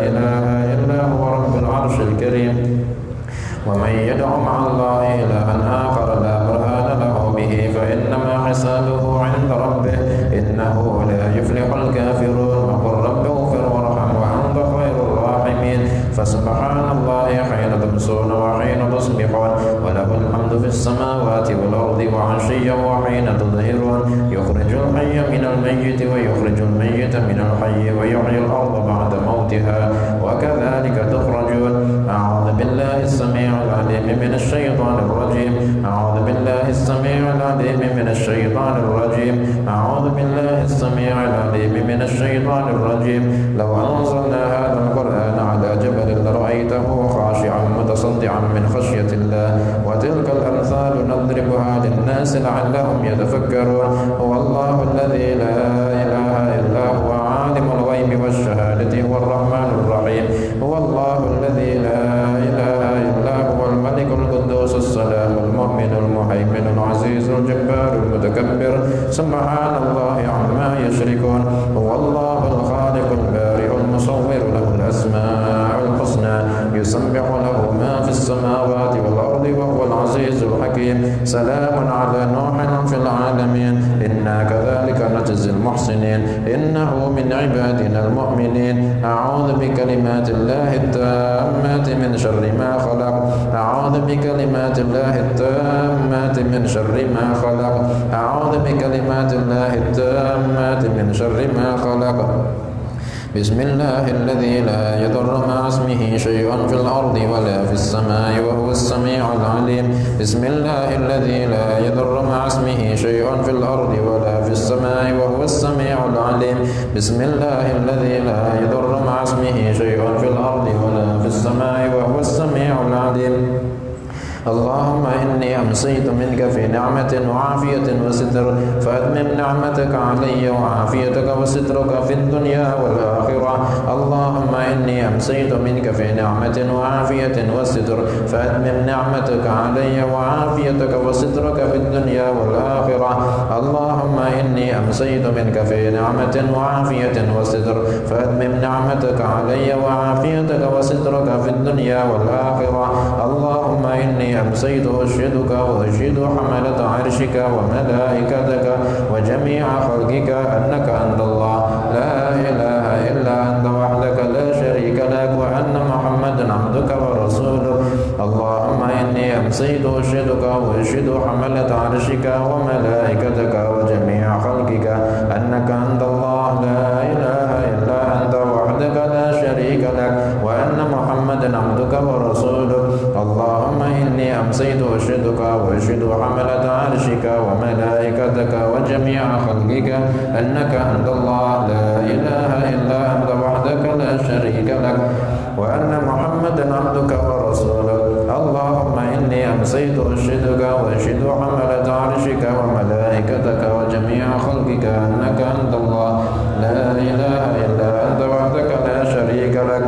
إله إلا هو رب العرش الكريم ومن يدع مع الله إلها آخر لا برهان له به فإنما حسابه عند ربه إنه لا يفلح الكافرون وقل رب اغفر وارحم وأنت خير الراحمين فسبحان الله حين تمسون وحين تصبحون وله الحمد في السماوات والأرض وعشيا وحين تظهرون يخرج الحي من الميت ويخرج الميت من الحي ويحيي الأرض بعد موتها وكذلك تخرجون أعوذ بالله السميع العليم من الشيطان الرجيم أعوذ بالله السميع العليم من الشيطان الرجيم أعوذ بالله السميع العليم من الشيطان الرجيم لو أنزلنا هذا القرآن على جبل لرأيته متصدعا من خشية الله وتلك الأمثال نضربها للناس لعلهم يتفكرون هو الله الذي لا إله إلا هو عالم الغيب والشهادة هو الرحمن الرحيم هو الله الذي لا إله إلا هو الملك القدوس السلام المؤمن المهيمن العزيز الجبار المتكبر سبحان الله عما يشركون هو الله الخالق البارئ المصور له الأسماء الحسنى يسبح له ما في السماوات والأرض وهو العزيز الحكيم سلام على نوح في العالمين إنا كذلك نجزي المحسنين إنه من عبادنا المؤمنين أعوذ بكلمات الله التامات من شر ما خلق أعوذ بكلمات الله التامات من شر ما خلق أعوذ بكلمات الله التامات من شر ما خلق بسم الله الذي لا يضر مع اسمه شيء في الأرض ولا في السماء وهو السميع العليم بسم الله الذي لا يضر مع اسمه شيء في الأرض ولا في السماء وهو السميع العليم بسم الله الذي لا يضر مع اسمه شيء في الأرض ولا في السماء وهو السميع العليم اللهم إني أمسيت منك في نعمة وعافية وستر فأتمم نعمتك علي وعافيتك وسترك في الدنيا والآخرة اللهم إني أمسيت منك في نعمة وعافية وستر فأتمم نعمتك علي وعافيتك وسترك في الدنيا والآخرة اللهم إني أمسيت منك في نعمة وعافية وستر فأتمم نعمتك علي وعافيتك وسترك في الدنيا والآخرة اللهم إني أمسيت أشهدك وأشهد حملة عرشك وملائكتك وجميع خلقك أنك أنت الله لا إله إلا أنت وحدك لا شريك لك وأن محمدا عبدك ورسولك اللهم إني أمسيت أشهدك وأشهد حملة عرشك وملائكتك وجميع خلقك أنك أنت الله لا إله إلا أنت وحدك لا شريك لك وأن محمدا عبدك ورسولك اللهم إني أمسيت أشهدك وأشهد حملة عرشك وملائكتك وجميع خلقك أنك أنت الله لا إله إلا أنت وحدك لا شريك لك وأن محمدا عبدك ورسولك اللهم إني أمسيت أشهدك وأشهد حملة عرشك وملائكتك وجميع خلقك أنك أنت الله لا إله إلا أنت وحدك لا شريك لك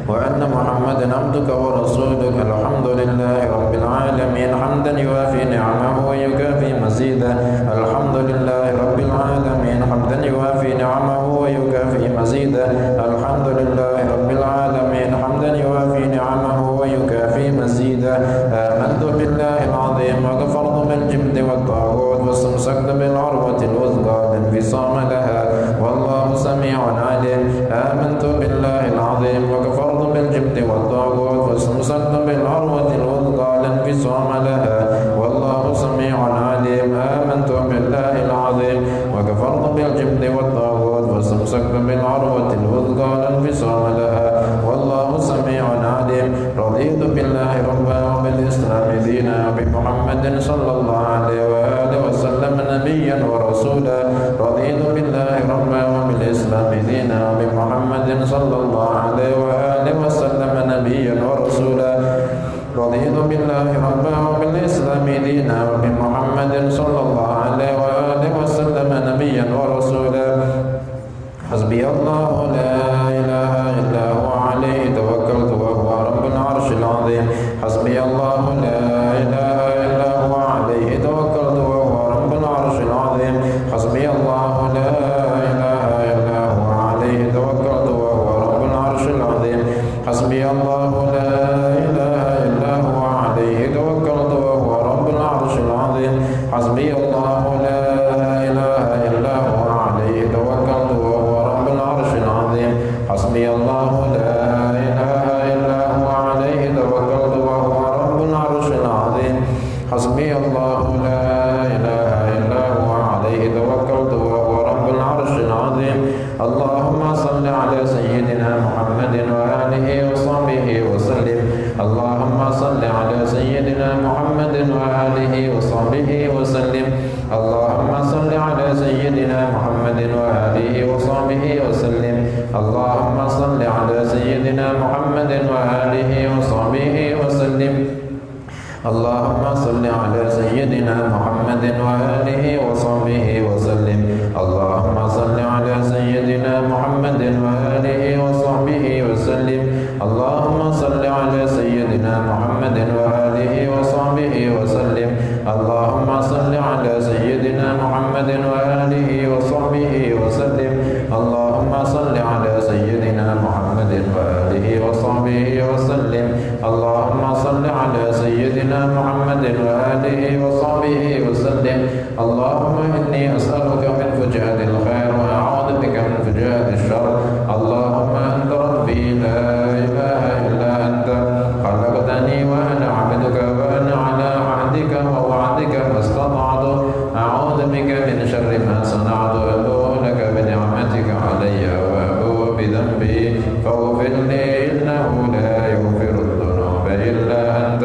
وأن محمدا عبدك ورسولك الحمد لله رب العالمين حمدا يوافي نعمه ويكافي مزيدا الحمد لله رب العالمين حمدا يوافي نعمه ويكافي مزيدا الحمد لله رب العالمين حمدا يوافي نعمه ويكافي مزيدا آمنت بالله العظيم وكفرت بالجبت والطاغوت واستمسكت بالعروة الوثقى لا انفصام لها والله سميع عليم آمنت بالله العظيم وكفرت بالجبت والطاغوت واستمسكت بالعروة الوثقى لا انفصام لها والله سميع عليم آمنت بالله العظيم وكفرت بالجبت والطاغوت واستمسكت بالعروة الوثقى لا انفصام لها والله سميع عليم رضيت بالله ربا وبالإسلام دينا وبمحمد صلى الله عليه وآله وسلم نبيا ورسولا رضيت بالله ربا وبالإسلام دينا وبمحمد صلى الله عليه وآله وسلم نبيا ورسولا رضيت بالله ربا وبالإسلام دينا وبمحمد صلى الله عليه وآله وسلم نبيا ورسولا حسبي الله لا إله إلا هو عليه توكلت وهو رب العرش العظيم حسبي الله لا إله إلا هو عليه توكلت وهو رب العرش العظيم حسبي الله لا إله إلا هو عليه توكلت وهو رب العرش العظيم حسبي الله لا إله إلا هو عليه توكلت وهو رب العرش العظيم حسبي الله لا إله إلا هو عليه توكلت وهو رب العرش العظيم اللهم صل على سيدنا محمد وآله وصحبه وسلم. اللهم صل على سيدنا محمد وآله وصحبه وسلم. اللهم صل على سيدنا محمد وآله وصحبه وسلم. اللهم صل على سيدنا محمد وآله وصحبه وسلم. اللهم صل على سيدنا محمد وآله وصحبه وسلم. اللهم صل على سيدنا محمد وآله وصحبه وسلم. اللهم إني أسألك من فجأة الخير وأعوذ بك من فجأة الشر. اللهم أنت ربي لا إله إلا أنت، خلقتني وأنا عبدك وأنا على عهدك ووعدك ما استطعت. أعوذ بك من شر ما صنعت. أبوء لك بنعمتك علي وأبوء بذنبي فاغفر لي إنه لا يغفر الذنوب إلا أنت.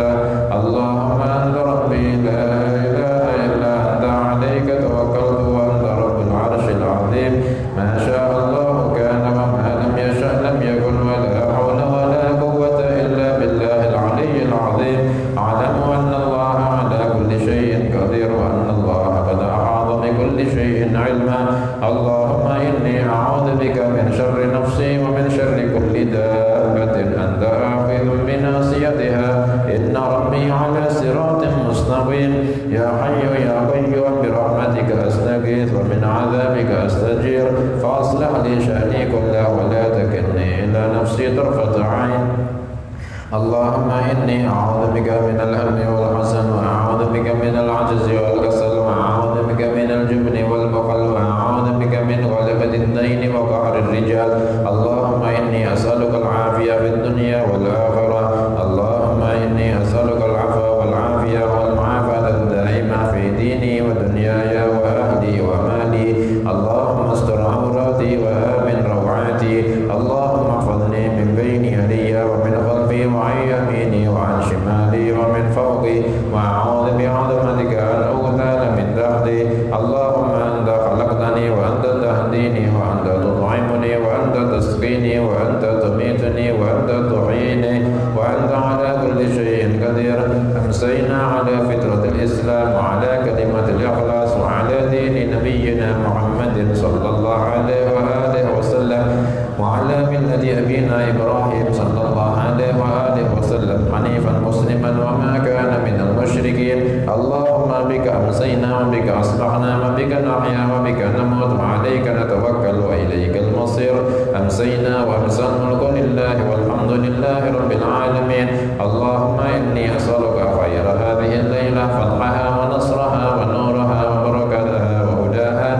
اللهم أنت ربي لا إله إلا أنت، عليك توكلت وأنت رب العرش العظيم. ما شاء الله كان وما لم يشأ لم يكن، ولا حول ولا قوة إلا بالله العلي العظيم. أعلم أن الله على كل شيء قدير، وأن الله قد أحاط بكل شيء علما. اللهم إني أعوذ بك من شر نفسي ومن شر كل دابة أنت آخذ بناصيتها، إن ربي على صراط مستقيم. يا حي يا قيوم برحمتك أستغيث ومن عذابك أستجير، فأصلح لي شأني كله ولا تكلني إلى نفسي طرفة عين. اللهم إني أعوذ بك من الهم والحزن، وأعوذ بك من العجز والكسل، وأعوذ بك من الجبن والبخل، وأعوذ بك من غلبة الدين وقهر الرجال. اللهم إني أسألك العافية في الدنيا والآخرة. اللهم إني أسألك العفو والعافية والمعافاة الدائمة في ديني ودنياي وأهلي ومالي. اللهم استر عوراتي وآمن روعاتي. اللهم احفظني من بين يدي ومن خلفي وعن يميني وعن شمالي ومن فوقي، وأعوذ بعظمتك أن أغتال من تحتي. اللهم أنت خلقتني وأنت تهديني وأنت تطعمني وأنت تسقيني وأنت تميتني وأنت تحييني وأنت على كل شيء قدير. أمسينا على فطرة الإسلام وعلى كلمة الإخلاص وعلى دين نبينا محمد صلى الله عليه وآله وسلم، وعلى ملة أبينا إبراهيم صلى الله عليه وآله وسلم حنيفا مسلما وما كان من المشركين. اللهم بك أمسينا وبك أصبحنا وبك نحيا وبك نموت وعليك نتوكل وإليك المصير. أمسينا وأمسى الملك لله والحمد لله رب العالمين. اللهم إني أسألك خير هذه الليلة، فتحها ونصرها ونورها وبركتها وهداها.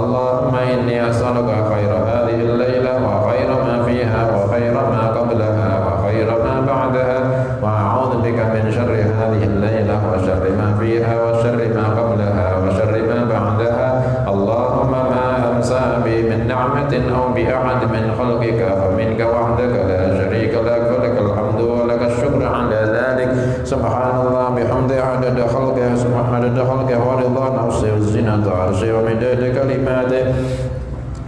اللهم إني أسألك خير هذه الليلة وخير ما فيها وخير ما قبلها وخير ما بعدها، وأعوذ بك من شر هذه الليلة وشر ما فيها وشر ما قبلها وشر ما بعدها. اللهم ما أمسى بي من نعمة أو بأحد من خلقك فمنك وحدك لا شريك لك، فلك الحمد ولك الشكر على ذلك. سبحان الله بحمده عدد خلقه، سبحان خلقه ورضا نفسه وزنة عرشه ومداد كلماته.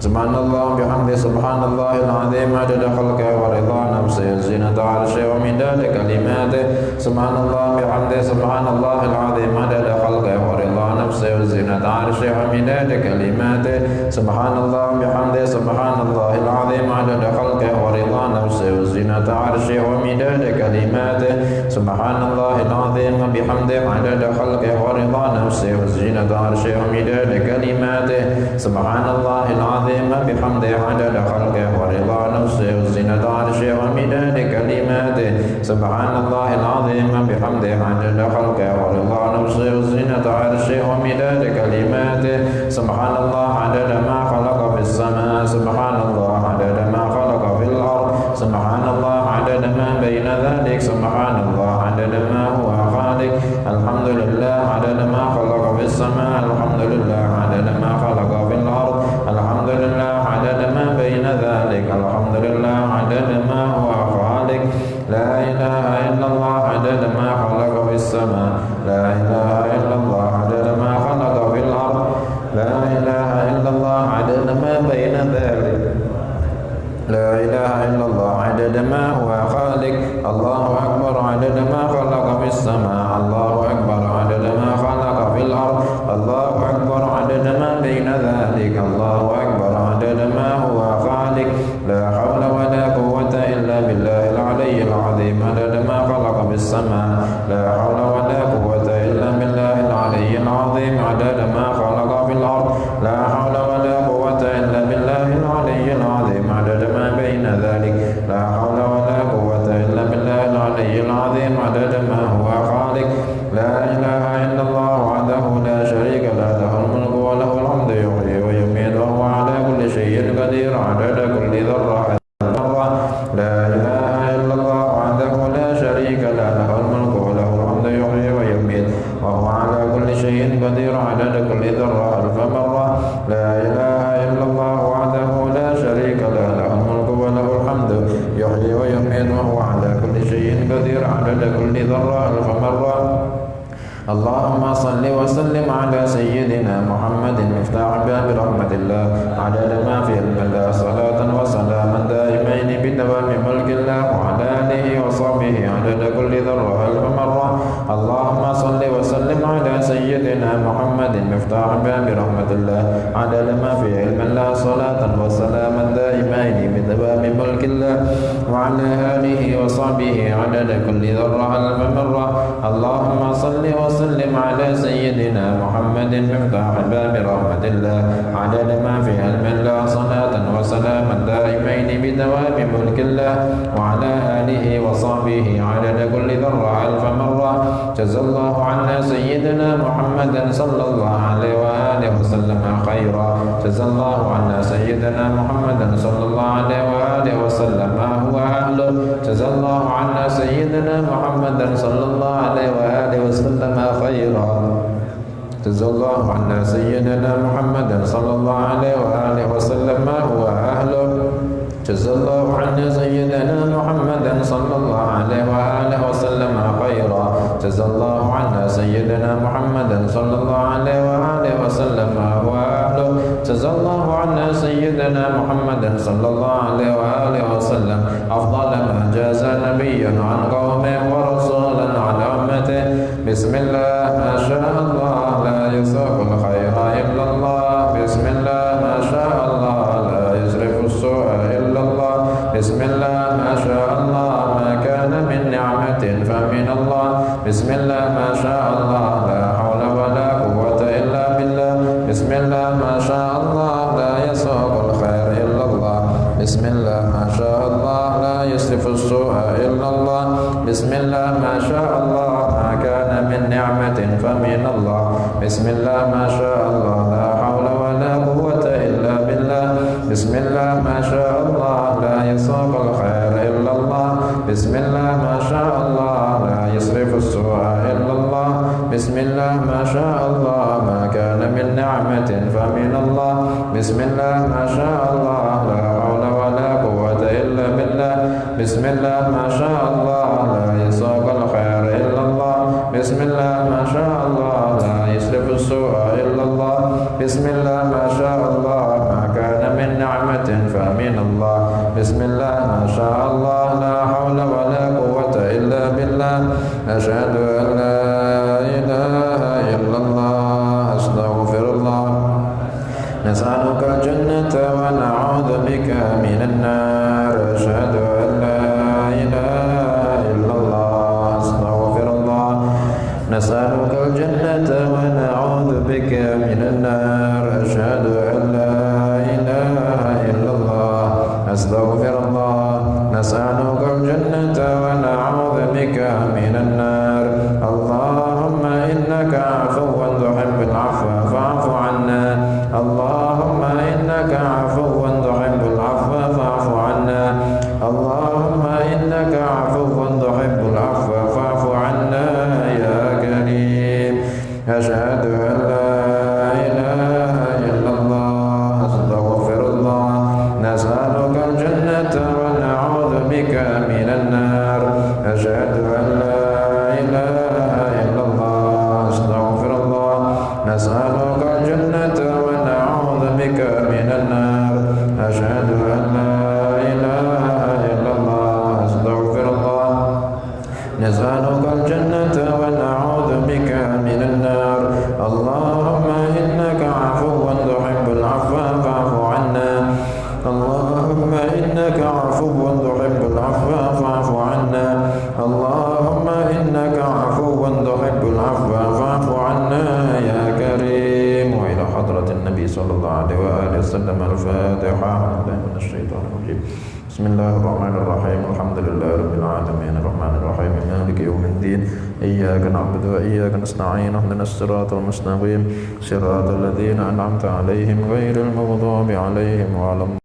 سبحان الله بحمده سبحان الله العظيم عدد خلقه ورضا نفسه وزنة عرشه ومداد كلماته. سبحان الله بحمده سبحان الله العظيم عدد خلقه ورضا نفسه وزنة عرشه ومداد كلماته. سبحان الله بحمده سبحان الله العظيم عدد خلقه ورضا نفسه وزنة عرشه ومداد كلماته. سبحان الله العظيم بحمده عدد خلقه ورضا نفسه وزنة عرشه ومداد كلماته. سبحان الله العظيم بحمده عدد خلقه ورضا نفسه وزنة عرشه ومداد كلماته. سبحان الله العظيم بحمده عدد خلقه ورضا نفسه وزنة عرشه ومداد كلماته. سبحان الله عدد ما خلق في السماء. سبحان الله عدد ما خلق في الأرض. سبحان الله عدد ما بين ذلك. سبحان الله عدد ما هو خالق. الحمد لله عدد ما خلق في السماء. الحمد لله عدد ما خلق في الأرض. الحمد لله عدد ما بين ذلك. الحمد لله عدد ما هو خالق. لا إله إلا الله عدد ما خلق في السماء. لا إله إلا الله عدد ما خلق في الأرض. لا إله إلا الله عدد ما بين ذلك. لا إله إلا الله عدد ما هو خالق. الله أكبر عدد ما خلق في السماء. الله أكبر عدد ما خلق في الأرض. الله أكبر عدد ما بين ذلك. الله أكبر عدد ما هو خالق. لا حول ولا قوة إلا بالله العلي العظيم عدد ما خلق في السماء. لا حول ولا قوة إلا بالله العلي العظيم عدد ما خلق في الأرض. لا حول ولا قوة إلا بالله العلي العظيم عدد ما بين ذلك. لا حول ولا قوة إلا بالله العلي العظيم عدد ما هو خالق. لا إله إلا الله وحده لا شريك له له الملك وله الحمد يحيي ويميت وهو على كل شيء قدير عدد كل ذرة. لا إله إلا الله وحده لا شريك له له الملك وله الحمد يحيي ويميت وهو على كل شيء قدير عدد كل ذرة ألف مرة. لا إله إلا الله وحده لا شريك له له الملك وله الحمد يحيي ويميت وهو على كل شيء قدير عدد كل ذرة ألف مرة. اللهم صل وسلم على سيدنا محمد مفتاح باب رحمة الله عدد ما في علم الله صلاة وسلاما دائمين بدوام ملك الله وعلى آله وصحبه عدد كل ذرة ألف مرة. اللهم صل وسلم على سيدنا محمد مفتاح باب رحمة الله عدد ما في علم الله صلاة وسلاما دائمين بدوام ملك الله وعلى آله وصحبه عدد كل ذرة ألف مرة. اللهم صل وسلم على سيدنا محمد مفتاح باب رحمة الله عدد ما في علم الله صلاة وسلاما دائمين بدوام ملك الله وعلى آله وصحبه عدد كل ذرة ألف مرة. جزا الله عنا سيدنا محمد صلى الله عليه وآله وسلم خيرا. جزا الله عنا سيدنا محمد صلى الله عليه وآله وسلم ما هو أهله. جزا الله عنا سيدنا محمد صلى الله عليه وآله وسلم خيرا. جزا الله عنا سيدنا محمد صلى الله عليه وآله وسلم ما هو أهله. جزا الله عنا سيدنا محمد صلى الله عليه وآله وسلم خيرا. جزا الله عنا سيدنا محمد صلى الله عليه وآله وسلم ما هو أهله. جزا الله عنا سيدنا محمد صلى الله عليه وآله وسلم أفضل ما جاز نبيا عن قومه ورسولا عن أمته. بسم الله ما شاء الله لا يسوق الخير إلا الله. بسم الله ما شاء الله لا يصرف السوء إلا الله. بسم الله ما شاء الله ما كان من نعمة فمن الله. بسم الله ما شاء الله لا حول ولا قوة إلا بالله. بسم الله ما شاء الله لا يسوق الخير إلا الله. بسم الله ما شاء الله لا يصرف السوء إلا الله. بسم الله ما شاء الله ما كان من نعمة فمن الله. بسم الله ما شاء الله لا حول ولا قوة إلا بالله. بسم الله ما شاء الله لا يسوق الخير إلا الله. بسم الله ما شاء الله لا يصرف السوء إلا الله. بسم الله ما شاء الله ما كان من نعمة فمن الله. بسم الله ما شاء الله لا حول ولا قوة إلا بالله. بسم الله ما شاء الله لا يسوق الخير إلا الله. بسم الله ما شاء الله لا يصرف السوء إلا الله. بسم الله ما شاء الله ما كان من نعمة فمن الله. بسم الله ما شاء الله لا حول ولا قوة إلا بالله. أشهد أن لا إله إلا الله. أستغفر الله. نسألك الجنة ونعوذ بك من النار. أشهد أن لا إله إلا الله. أستغفر الله. نسألك الجنة ونعوذ بك من النار. أشهد أن لا إله إلا الله. أستغفر الله. نسألك الجنة ونعوذ بك من النار. اللهم إنك عفو تحب العفو فاعف عنا. اللهم إنك عفو تحب العفو فاعف عنا. اللهم إنك عفو تحب العفو فاعف عنا يا كريم. أشهد أن لا إله إلا الله. أستغفر الله. نسألك الجنة ونعوذ بك من النار. أشهد أن لا إله إلا الله. أستغفر الله. نسألك الجنة ونعوذ بك من النار. وآله وسلم. الفاتحة. من الشيطان الرجيم. بسم الله الرحمن الرحيم. الحمد لله رب العالمين الرحمن الرحيم مالك يوم الدين. إياك نعبد وإياك نستعين. اهدنا الصراط المستقيم صراط الذين أنعمت عليهم غير المغضوب عليهم ولا